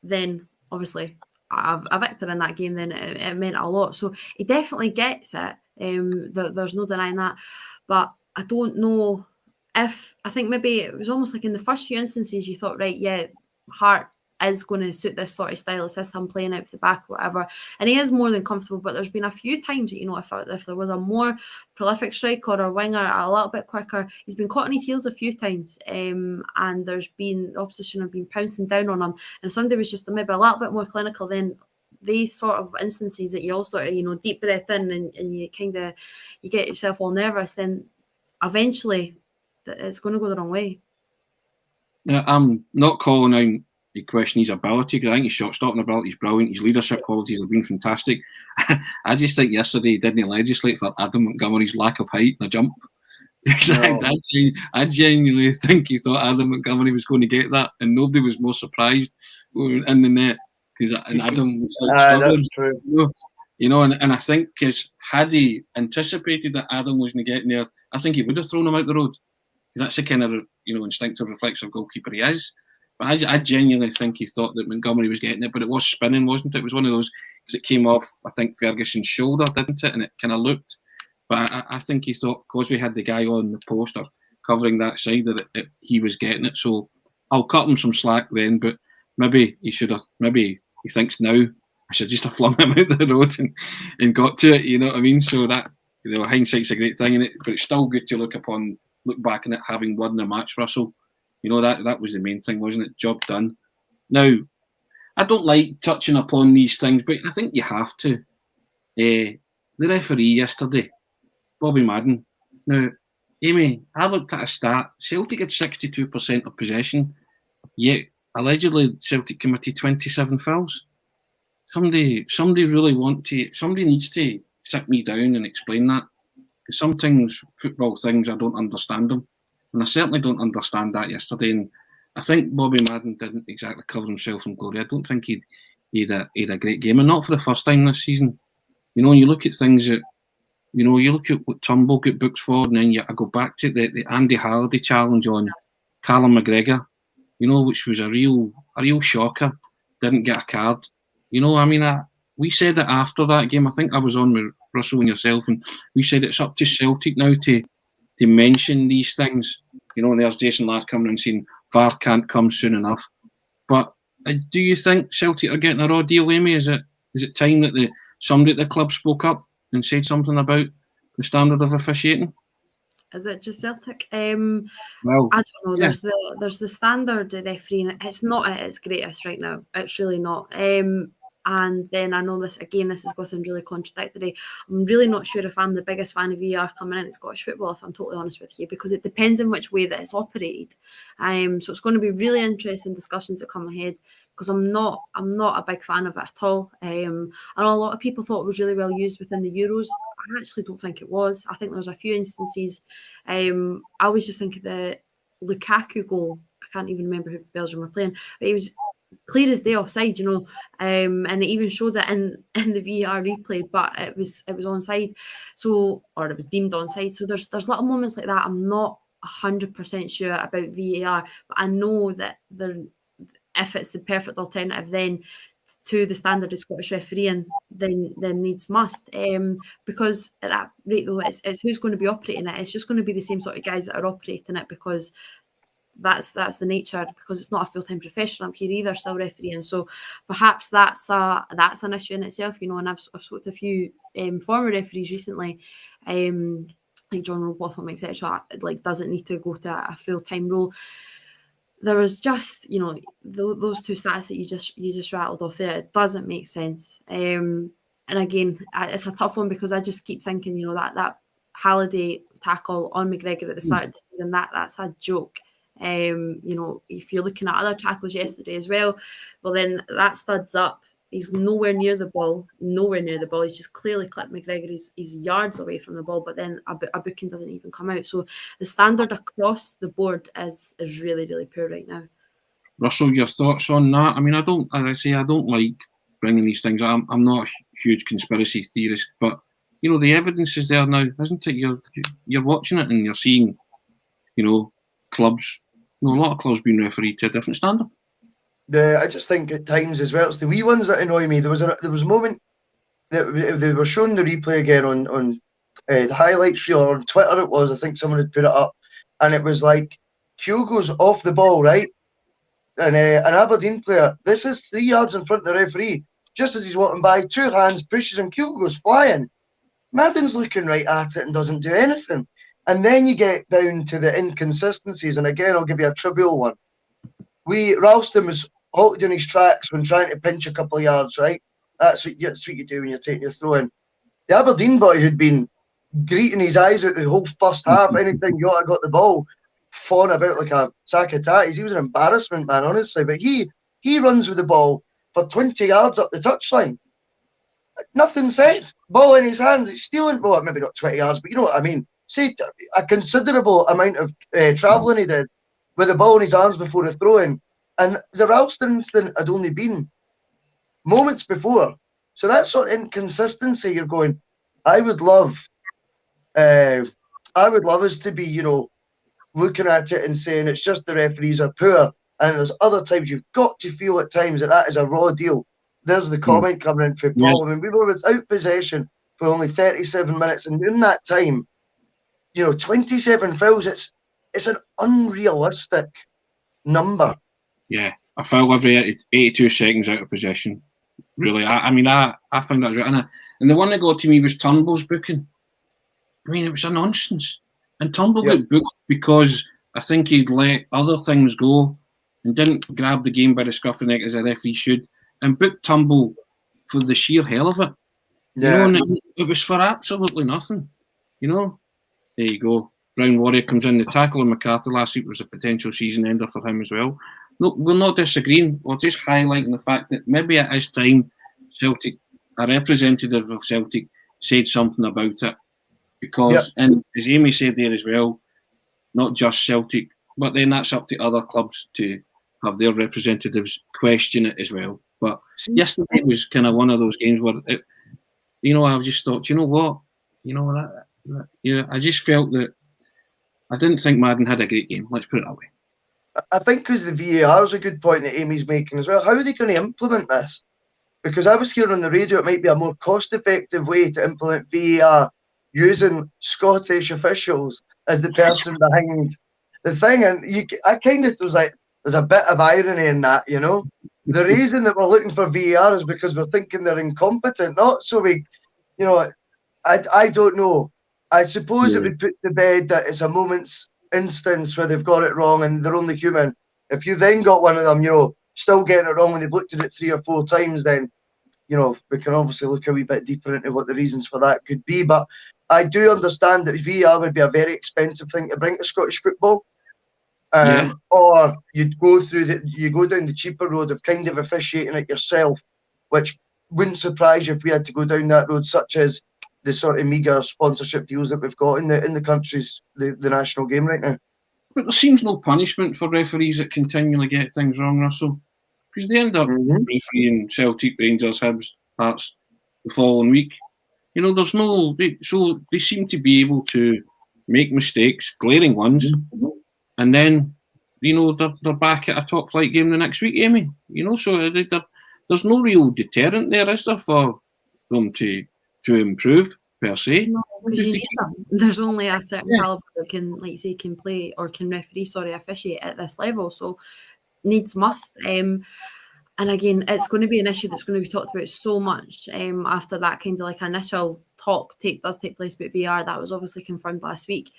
then, obviously, a victor in that game, then it meant a lot. So he definitely gets it. There's no denying that. But I don't know if, I think maybe it was almost like in the first few instances you thought, right, yeah, Hart is going to suit this sort of style of system, playing out for the back, whatever. And he is more than comfortable, but there's been a few times that, you know, if there was a more prolific striker or winger a little bit quicker, he's been caught on his heels a few times. And there's been, the opposition have been pouncing down on him. And if somebody was just maybe a little bit more clinical, then these sort of instances that you all sort of, you know, deep breath in and you kind of, you get yourself all nervous, then eventually it's going to go the wrong way. Yeah, I'm not calling out the question his ability, because I think his shot stopping ability is brilliant. His leadership qualities have been fantastic. I just think yesterday he didn't legislate for Adam Montgomery's lack of height in the jump. No. I genuinely think he thought Adam Montgomery was going to get that, and nobody was more surprised in the net, because Adam was like that's true. You know, and I think because had he anticipated that Adam wasn't getting there, I think he would have thrown him out the road, because that's the kind of, you know, instinctive, reflexive goalkeeper he is. But I genuinely think he thought that Montgomery was getting it, but it was spinning, wasn't it? It was one of those, because it came off, I think, Ferguson's shoulder, didn't it? And it kind of looked. But I think he thought, because we had the guy on the poster covering that side, that he was getting it. So I'll cut him some slack then, but maybe he he thinks now, I should just have flung him out the road and got to it, you know what I mean? So that, you know, hindsight's a great thing, but it's still good to look back on it having won the match, Russell. You know, that was the main thing, wasn't it? Job done. Now, I don't like touching upon these things, but I think you have to. The referee yesterday, Bobby Madden. Now, Amy, I looked at a stat. Celtic had 62% of possession, yet allegedly Celtic committed 27 fouls. Somebody needs to sit me down and explain that. Because sometimes football things, I don't understand them. And I certainly don't understand that yesterday. And I think Bobby Madden didn't exactly cover himself in glory. I don't think he had a great game. And not for the first time this season. You know, you look at things that, you know, you look at what Turnbull got booked for, and then I go back to the Andy Halliday challenge on Callum McGregor, you know, which was a real shocker. Didn't get a card. You know, I mean, we said it after that game. I think I was on with Russell and yourself, and we said it's up to Celtic now to mention these things. You know, and there's Jason Ladd coming and saying VAR can't come soon enough. But do you think Celtic are getting a raw deal, Amy? Is it time that somebody at the club spoke up and said something about the standard of officiating? Is it just Celtic? Well, I don't know. Yeah. There's the standard refereeing. It's not at its greatest right now. It's really not. And then I know this is going to sound really contradictory. I'm really not sure if I'm the biggest fan of VAR coming into Scottish football, if I'm totally honest with you, because it depends on which way that it's operated. So it's going to be really interesting discussions that come ahead, because I'm not a big fan of it at all. I know a lot of people thought it was really well used within the Euros. I actually don't think it was. I think there's a few instances. I always just think of the Lukaku goal. I can't even remember who Belgium were playing, but it was clear as day offside, you know, and it even showed it in the VAR replay, but it was onside, so, or it was deemed onside. So there's little moments like that. I'm not 100% sure about VAR, but I know that if it's the perfect alternative then to the standard of Scottish refereeing, then needs must, because at that rate though, it's who's going to be operating it. It's just going to be the same sort of guys that are operating it, because that's the nature, because it's not a full-time professional. I'm here either, still refereeing. So perhaps that's an issue in itself, you know. And I've spoken to a few former referees recently, like John Robotham, etc. Like, doesn't need to go to a full-time role. There was just, you know, those two stats that you just rattled off there. It doesn't make sense. And again, it's a tough one, because I just keep thinking, you know, that Halliday tackle on McGregor at the start of the season, that's a joke. You know, if you're looking at other tackles yesterday as well then that studs up He's nowhere near the ball. He's just clearly clipped McGregor. He's yards away from the ball, but then a booking doesn't even come out. So the standard across the board is really, really poor right now. Russell, your thoughts on that? I mean, I don't like bringing these things up. I'm not a huge conspiracy theorist, but you know, the evidence is there now, isn't it? You're watching it and you're seeing, you know, clubs, you know, a lot of clubs being refereed to a different standard. I just think at times as well, it's the wee ones that annoy me. There was a moment that they were showing the replay again on the highlights reel, or on Twitter it was. I think someone had put it up, and it was like Kyogo's off the ball, right? And an Aberdeen player, this is 3 yards in front of the referee. Just as he's walking by, 2 hands, pushes him, Kyogo goes flying. Madden's looking right at it and doesn't do anything. And then you get down to the inconsistencies, and again, I'll give you a trivial one. Ralston was halted in his tracks when trying to pinch a couple of yards, right? That's what you do when you're taking your throw in. The Aberdeen boy who'd been greeting his eyes out the whole first half, anytime Jota got the ball, fawning about like a sack of tatties. He was an embarrassment, man, honestly. But he runs with the ball for 20 yards up the touchline. Nothing said. Ball in his hand. He's stealing. Well, maybe not 20 yards, but you know what I mean. See, a considerable amount of travelling he did with the ball in his arms before the throw-in. And the Ralston incident had only been moments before. So that sort of inconsistency, you're going, I would love us to be, you know, looking at it and saying it's just the referees are poor. And there's other times you've got to feel at times that is a raw deal. There's the comment coming in for Paul. I mean, we were without possession for only 37 minutes. And in that time, you know, 27 fouls, it's an unrealistic number. Yeah, a foul every 82 seconds out of possession. Really, I mean, I find that right. And the one that got to me was Turnbull's booking. I mean, it was a nonsense. And Turnbull got booked because I think he'd let other things go and didn't grab the game by the scruff of the neck as a referee should, and booked Turnbull for the sheer hell of it. Yeah. You know, and it was for absolutely nothing. You know, there you go. Brown Warrior comes in. The tackle on McCarthy last week was a potential season ender for him as well. No, we're not disagreeing. We're just highlighting the fact that maybe at this time, Celtic, a representative of Celtic, said something about it. Because, and as Amy said there as well, not just Celtic, but then that's up to other clubs to have their representatives question it as well. But yesterday was kind of one of those games where, I just thought, you know what? You know, I just felt that I didn't think Madden had a great game. Let's put it that way. I think because the VAR is a good point that Amy's making as well. How are they going to implement this? Because I was hearing on the radio it might be a more cost-effective way to implement VAR using Scottish officials as the person behind the thing. And I kind of was like, there's a bit of irony in that, you know. The reason that we're looking for VAR is because we're thinking they're incompetent, not so we, you know, I don't know. I suppose it would put to bed that it's a moment's instance where they've got it wrong and they're only human. If you then got one of them, you know, still getting it wrong when they've looked at it 3 or 4 times, then, you know, we can obviously look a wee bit deeper into what the reasons for that could be. But I do understand that VAR would be a very expensive thing to bring to Scottish football. Or you go down the cheaper road of kind of officiating it yourself, which wouldn't surprise you if we had to go down that road, such as the sort of meagre sponsorship deals that we've got in the country's the national game right now. But there seems no punishment for referees that continually get things wrong, Russell, because they end up refereeing Celtic, Rangers, Hibs, Hearts the following week. You know, there's no. So they seem to be able to make mistakes, glaring ones, and then, you know, they're back at a top flight game the next week, Amy. You know, so there's no real deterrent there, is there, for them to improve per se? No, there's only a certain caliber that can, like you say, can play or can officiate at this level. So needs must. And again, it's going to be an issue that's going to be talked about so much after that kind of like initial talk does take place about VR. That was obviously confirmed last week.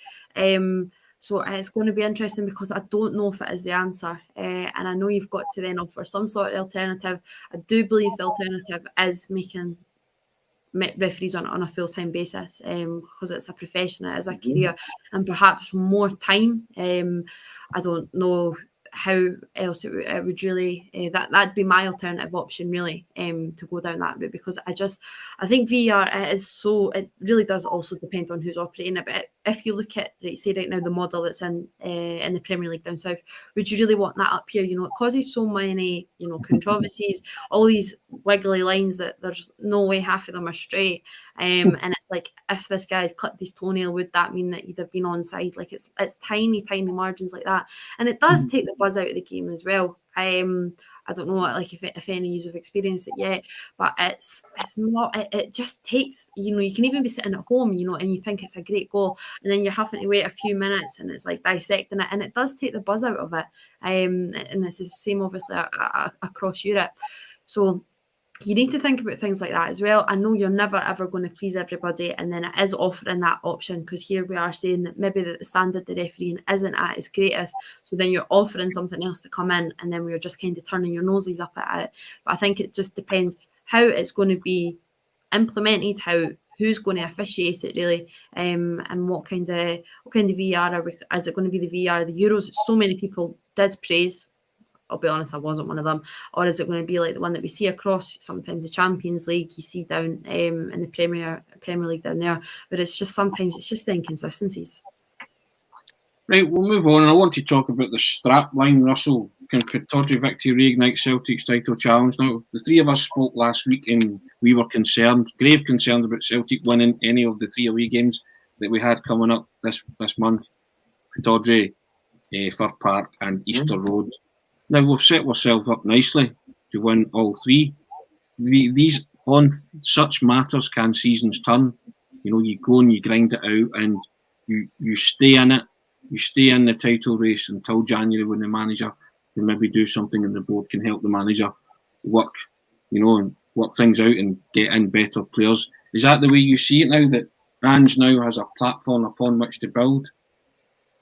So it's going to be interesting because I don't know if it is the answer. And I know you've got to then offer some sort of alternative. I do believe the alternative is making referees on a full-time basis because it's a profession, it is a career, and perhaps more time. I don't know how else it would really that'd be my alternative option really, to go down that route, because I think VAR it really does also depend on who's operating it. But if you look at right now the model that's in the Premier League down south, would you really want that up here? It causes so many controversies, all these wiggly lines that there's no way half of them are straight, and it's like, if this guy had clipped his toenail, would that mean that he'd have been onside? Like, it's tiny margins like that, and it does take the buzz out of the game as well. I don't know if any of you have experienced it yet, but it's not. It just takes, you can even be sitting at home, and you think it's a great goal, and then you're having to wait a few minutes, and it's like dissecting it, and it does take the buzz out of it. And it's the same obviously across Europe. So you need to think about things like that as well. I know you're never ever going to please everybody, and then it is offering that option, because here we are saying that maybe the standard the refereeing isn't at its greatest, so then you're offering something else to come in, and then we're just kind of turning your noses up at it. But I think it just depends how it's going to be implemented, who's going to officiate it really, and what kind of VAR is it going to be? The VAR, the Euros, so many people did praise. I'll be honest, I wasn't one of them. Or is it going to be like the one that we see across sometimes the Champions League, you see down in the Premier League down there, but sometimes it's just the inconsistencies. Right, we'll move on. I want to talk about the strap line, Russell. Can Pittodrie victory reignite Celtic's title challenge? Now, the three of us spoke last week and we were grave concerned about Celtic winning any of the 3 away games that we had coming up this month. Pittodrie, Fir Park and Easter Road. Now, we've set ourselves up nicely to win all 3. These on such matters can seasons turn. You go and you grind it out, and you stay in it. You stay in the title race until January, when the manager can maybe do something, and the board can help the manager work, and work things out and get in better players. Is that the way you see it now, that Ange now has a platform upon which to build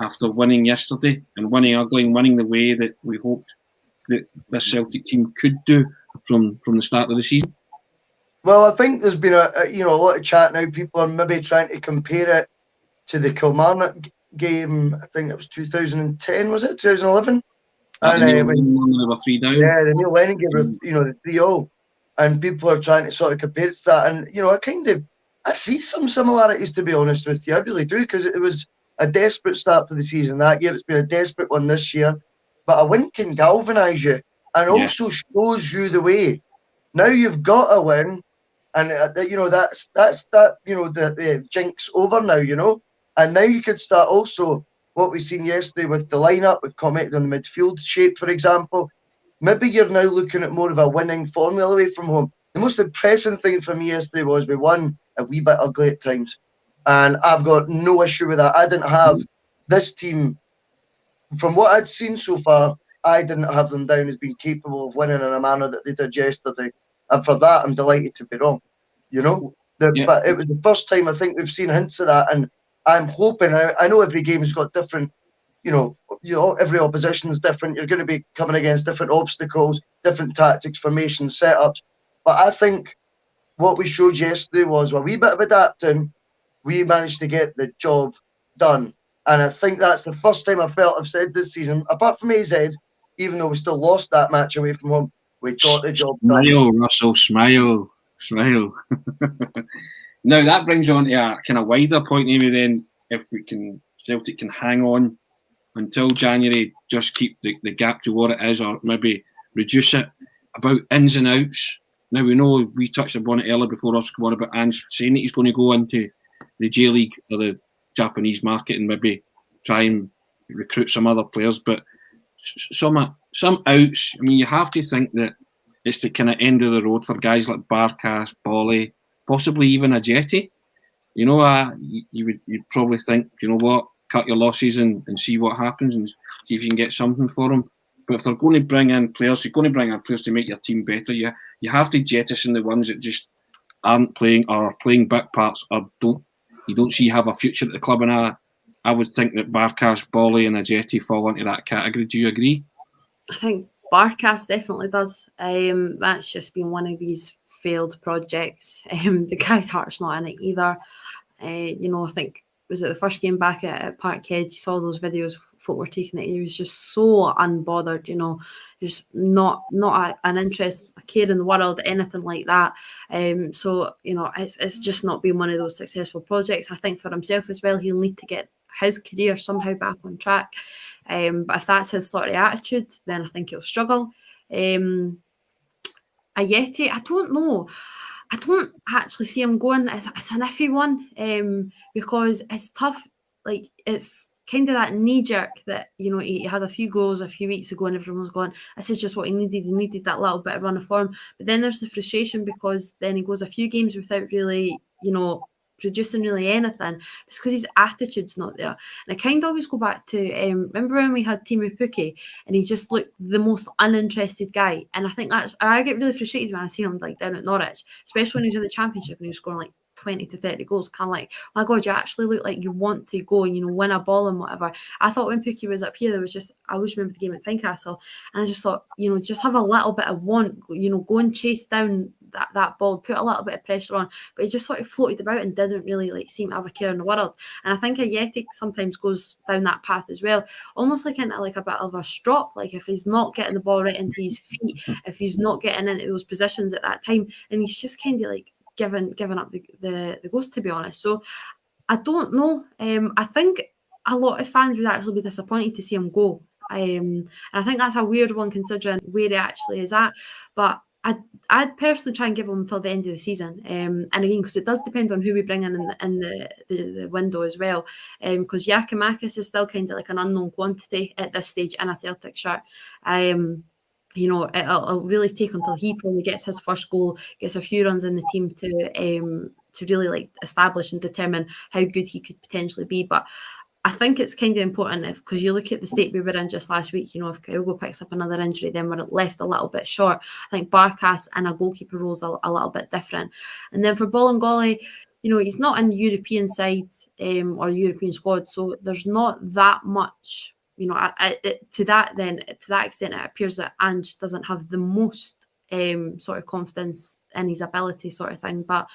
after winning yesterday and winning ugly and winning the way that we hoped that this Celtic team could do from the start of the season? Well, I think there's been a lot of chat now. People are maybe trying to compare it to the Kilmarnock game. I think it was 2010, was it 2011? And when they were 3 down. Yeah, the Neil Lennon game with the 3-0, and people are trying to sort of compare it to that. And I see some similarities, to be honest with you. I really do, because it was a desperate start to the season that year. It's been a desperate one this year. But a win can galvanise you and also shows you the way. Now you've got a win, and that's the jinx over now, and now you could start also what we've seen yesterday with the lineup. We've commented on the midfield shape, for example. Maybe you're now looking at more of a winning formula away from home. The most impressive thing for me yesterday was we won a wee bit ugly at times, and I've got no issue with that. I didn't have this team. From what I'd seen so far, I didn't have them down as being capable of winning in a manner that they did yesterday. And for that, I'm delighted to be wrong. But it was the first time I think we've seen hints of that. And I'm hoping, I know every game's got different, every opposition is different. You're going to be coming against different obstacles, different tactics, formations, setups. But I think what we showed yesterday was a wee bit of adapting. We managed to get the job done. And I think that's the first time I've said this season, apart from AZ, even though we still lost that match away from home, we got the job done. Smile, Russell, smile. Now, that brings on to a kind of wider point, maybe then, if Celtic can hang on until January, just keep the gap to what it is, or maybe reduce it, about ins and outs. Now, we know we touched upon it earlier before us come on about Ange saying that he's going to go into the J League or the Japanese market and maybe try and recruit some other players, but some outs. I mean, you have to think that it's the kind of end of the road for guys like Barkas, Bolly, possibly even a Jetty. You'd probably think, cut your losses and see what happens and see if you can get something for them. But if they're going to bring in players, you're going to bring in players to make your team better. You have to jettison the ones that just aren't playing or are playing big parts or you don't see have a future at the club. And I would think that Barkas, Bolly and Ajeti fall into that category. Do you agree? I think Barkas definitely does. That's just been one of these failed projects. The guy's heart's not in it either. I think was it the first game back at Parkhead? You saw those videos folk were taking it. He was just so unbothered, you know, just not an interest, a care in the world, anything like that. So you know, it's just not been one of those successful projects. I think for himself as well, he'll need to get his career somehow back on track. But if that's his sort of attitude, then I think he'll struggle. Ajeti, I don't know. I don't actually see him going. It's an iffy one because it's tough. Like, it's kind of that knee jerk that, you know, he had a few goals a few weeks ago and everyone was going, this is just what he needed. He needed that little bit of run of form. But then there's the frustration because then he goes a few games without really, you know, producing really anything. It's because his attitude's not there. And I kind of always go back to remember when we had Timu Pukki and he just looked the most uninterested guy. And I think I get really frustrated when I see him like down at Norwich, especially when he was in the Championship and he was scoring like 20 to 30 goals, kind of like, my God, you actually look like you want to go and, you know, win a ball and whatever. I thought when Pukki was up here, there was just, I always remember the game at Tynecastle, and I just thought, you know, just have a little bit of want, you know, go and chase down that ball, put a little bit of pressure on, but he just sort of floated about and didn't really like seem to have a care in the world. And I think Ajeti sometimes goes down that path as well, almost like into like a bit of a strop, like if he's not getting the ball right into his feet, if he's not getting into those positions at that time, and he's just kind of like giving up the ghost, to be honest. So I don't know. I think a lot of fans would actually be disappointed to see him go. And I think that's a weird one considering where he actually is at. But I'd personally try and give him until the end of the season. And again, because it does depend on who we bring in the window as well. Because Giakoumakis is still kind of like an unknown quantity at this stage in a Celtic shirt. You know, it'll really take until he probably gets his first goal, gets a few runs in the team to really like establish and determine how good he could potentially be. But I think it's kind of important because you look at the state we were in just last week, you know, if Kyogo picks up another injury, then we're left a little bit short. I think Barkas and a goalkeeper role is a little bit different. And then for Bolingoli, you know, he's not in the European side or European squad, so there's not that much. You know, to that extent, it appears that Ange doesn't have the most sort of confidence in his ability, sort of thing. But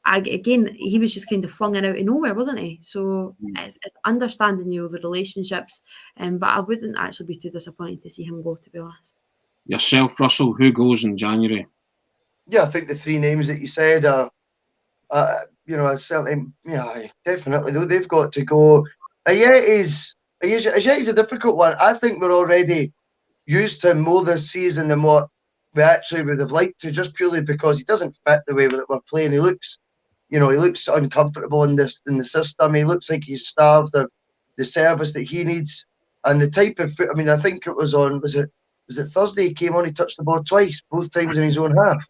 again, he was just kind of flung in out of nowhere, wasn't he? So it's understanding, you know, the relationships. But I wouldn't actually be too disappointed to see him go, to be honest. Yourself, Russell, who goes in January? Yeah, I think the three names that you said are, you know, certainly, yeah, definitely. They've got to go. Ajeti's a difficult one. I think we're already used to him more this season than what we actually would have liked to, just purely because he doesn't fit the way that we're playing. He looks uncomfortable in the system. He looks like he's starved of the service that he needs and the type of. I mean, I think it was on. Was it Thursday? He came on. He touched the ball twice, both times in his own half.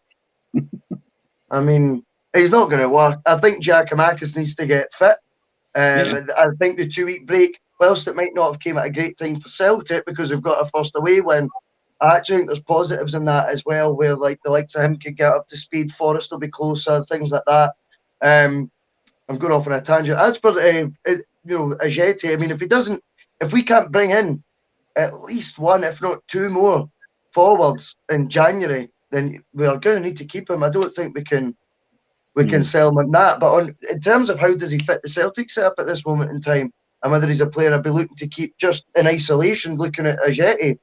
I mean, he's not going to work. I think Giakoumakis needs to get fit. I think the 2-week break, whilst it might not have came at a great time for Celtic because we've got our first away win, I actually think there's positives in that as well, where like the likes of him could get up to speed, Forrest will be closer, things like that. I'm going off on a tangent. As for Ajeti, I mean, if we can't bring in at least one, if not two more forwards in January, then we are going to need to keep him. I don't think we can sell him on that. But in terms of how does he fit the Celtic setup at this moment in time, and whether he's a player I'd be looking to keep just in isolation, looking at Ajeti,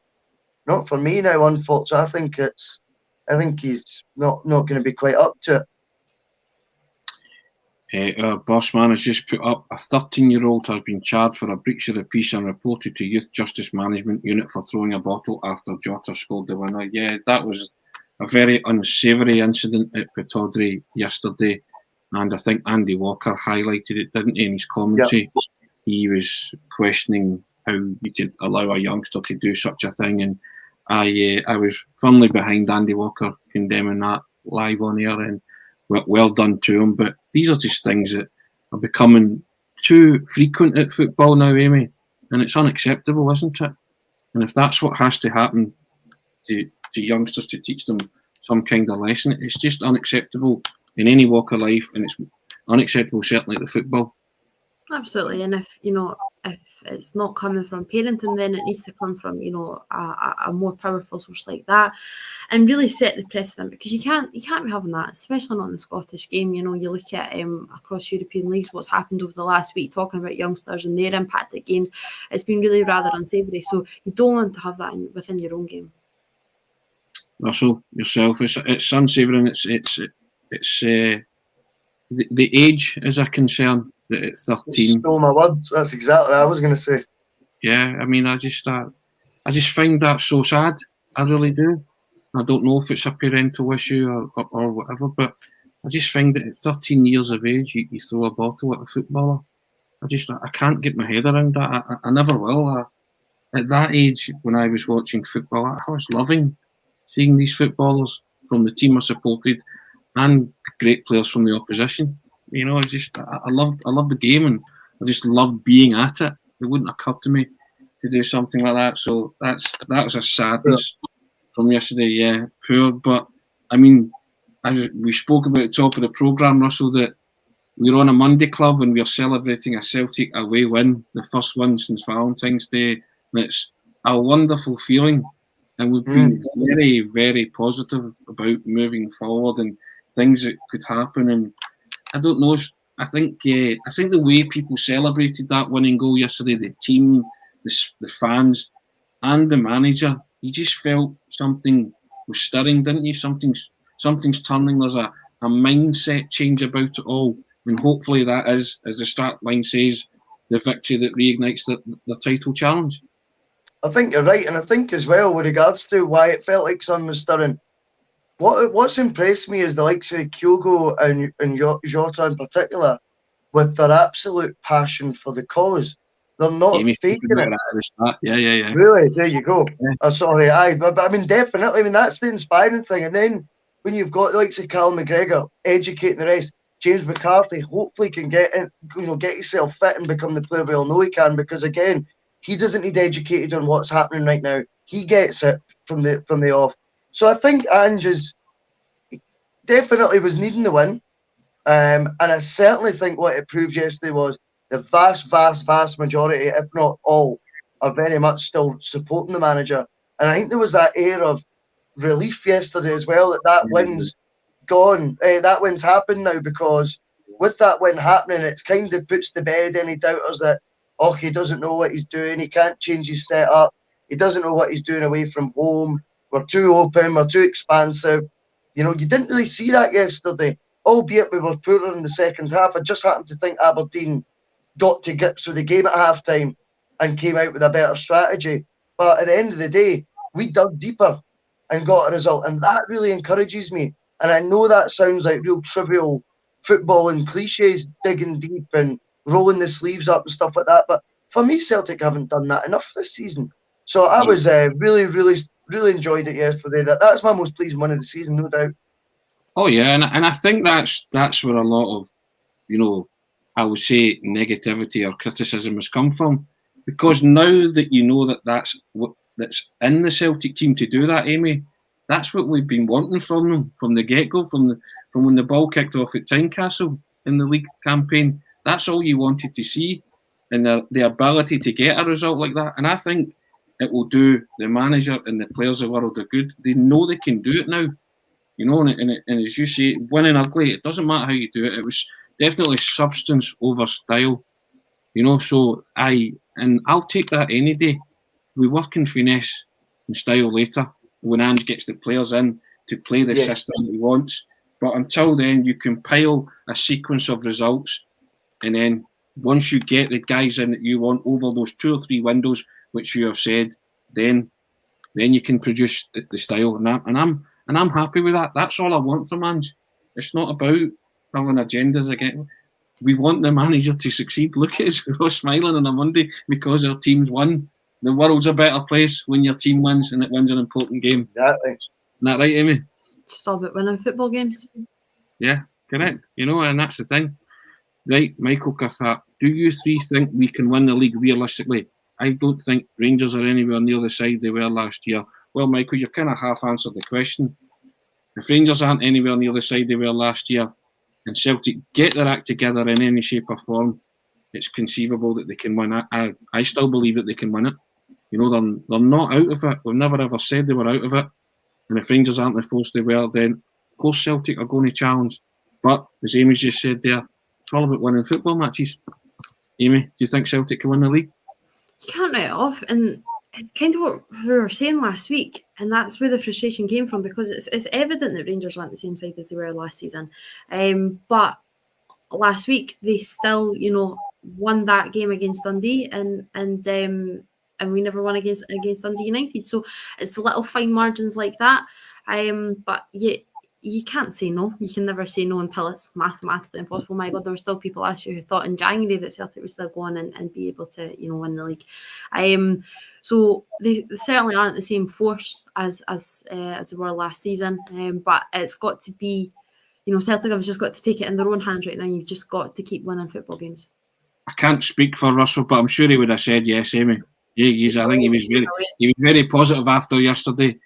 not for me now, unfortunately. I think he's not going to be quite up to it. Our boss man has just put up, a 13-year-old has been charged for a breach of the peace and reported to Youth Justice Management Unit for throwing a bottle after Jota scored the winner. Yeah, that was a very unsavoury incident at Pittodrie yesterday, and I think Andy Walker highlighted it, didn't he, in his commentary? Yep. He was questioning how you could allow a youngster to do such a thing, and I was firmly behind Andy Walker condemning that live on air, and well done to him. But these are just things that are becoming too frequent at football now, Amy, and it's unacceptable, isn't it? And if that's what has to happen to youngsters to teach them some kind of lesson, it's just unacceptable in any walk of life, and it's unacceptable certainly at the football. Absolutely, and if you know, if it's not coming from parenting, then it needs to come from, you know, a more powerful source like that, and really set the precedent, because you can't be having that, especially not in the Scottish game. You know, you look at across European leagues, what's happened over the last week, talking about youngsters and their impact at games. It's been really rather unsavoury. So you don't want to have that within your own game. Russell, yourself, it's unsavoury, and it's the age is a concern. That at 13, you stole my words. That's exactly what I was going to say. Yeah, I mean, I just find that so sad. I really do. I don't know if it's a parental issue or whatever, but I just find that at 13 years of age, you throw a bottle at a footballer. I can't get my head around that. I never will. At that age, when I was watching football, I was loving seeing these footballers from the team I supported and great players from the opposition. You know, I loved the game, and I just loved being at it. It wouldn't occur to me to do something like that. So that was a sadness from yesterday. Yeah, poor. But I mean, we spoke about at the top of the programme, Russell, that we're on a Monday club and we're celebrating a Celtic away win, the first one since Valentine's Day. And it's a wonderful feeling, and we've been very, very positive about moving forward and things that could happen. And I don't know. I think the way people celebrated that winning goal yesterday, the team, the fans, and the manager, you just felt something was stirring, didn't you? Something's turning. There's a mindset change about it all, and hopefully that is, as the start line says, the victory that reignites the title challenge. I think you're right, and I think as well with regards to why it felt like something was stirring. What's impressed me is the likes of Kyogo and Jota in particular, with their absolute passion for the cause. They're not faking it. Yeah. Really? There you go. Yeah. Sorry, but I mean, definitely. I mean, that's the inspiring thing. And then when you've got the likes of Cal McGregor educating the rest, James McCarthy hopefully can get himself fit and become the player we all know he can. Because again, he doesn't need educated on what's happening right now. He gets it from the off. So I think Ange definitely was needing the win. And I certainly think what it proved yesterday was the vast majority, if not all, are very much still supporting the manager. And I think there was that air of relief yesterday as well, that win's gone. That win's happened now, because with that win happening, it's kind of puts to bed any doubters that, he doesn't know what he's doing, he can't change his setup, he doesn't know what he's doing away from home, we're too open, we're too expansive. You know, you didn't really see that yesterday, albeit we were poorer in the second half. I just happened to think Aberdeen got to grips with the game at half-time and came out with a better strategy. But at the end of the day, we dug deeper and got a result, and that really encourages me. And I know that sounds like real trivial football and cliches, digging deep and rolling the sleeves up and stuff like that, but for me, Celtic haven't done that enough this season. So I was really enjoyed it yesterday. That's my most pleasing win of the season, no doubt. Oh yeah, and I think that's where a lot of, you know, I would say negativity or criticism has come from, because now that you know that's in the Celtic team to do that, Amy, that's what we've been wanting from them from the get-go, from when the ball kicked off at Tynecastle in the league campaign. That's all you wanted to see, and the ability to get a result like that. And I think it will do the manager and the players of the world a good. They know they can do it now, you know. And as you say, winning ugly, it doesn't matter how you do it. It was definitely substance over style, you know. So I'll take that any day. We work in finesse and style later when Ange gets the players in to play the system he wants. But until then, you compile a sequence of results. And then once you get the guys in that you want over those 2 or 3 windows, which you have said, then you can produce the style. And I'm happy with that. That's all I want from Ange. It's not about having agendas again. We want the manager to succeed. Look at us, we're all smiling on a Monday because our team's won. The world's a better place when your team wins and it wins an important game. Exactly. Isn't that right, Amy? Just all about winning football games. Yeah, correct. You know, and that's the thing. Right, Michael Cathart, do you 3 think we can win the league realistically? I don't think Rangers are anywhere near the side they were last year. Well, Michael, you've kind of half answered the question. If Rangers aren't anywhere near the side they were last year, and Celtic get their act together in any shape or form, it's conceivable that they can win it. I still believe that they can win it. You know, they're not out of it. We've never ever said they were out of it. And if Rangers aren't the force they were, then of course Celtic are going to challenge. But as Amy just said there, it's all about winning football matches. Amy, do you think Celtic can win the league? You can't write it off, and it's kind of what we were saying last week, and that's where the frustration came from, because it's evident that Rangers aren't the same side as they were last season. But last week they still, you know, won that game against Dundee, and we never won against Dundee United. So it's the little fine margins like that. But you can't say no. You can never say no until it's mathematically impossible. My God, there were still people last year who thought in January that Celtic would still go on and be able to, you know, win the league. So they certainly aren't the same force as they were last season. But it's got to be, you know, Celtic have just got to take it in their own hands right now. You've just got to keep winning football games. I can't speak for Russell, but I'm sure he would have said yes, Amy. Yeah, I think he was very positive after yesterday.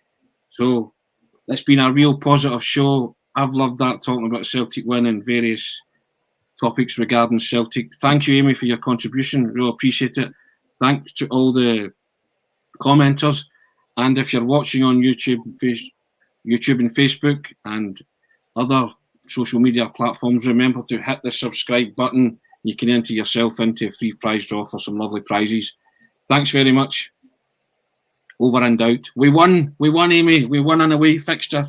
So it's been a real positive show. I've loved that, talking about Celtic winning various topics regarding Celtic. Thank you, Amy, for your contribution. Really appreciate it. Thanks to all the commenters. And if you're watching on YouTube and Facebook and other social media platforms, remember to hit the subscribe button. You can enter yourself into a free prize draw for some lovely prizes. Thanks very much. Over and out. We won, Amy. We won an away fixture.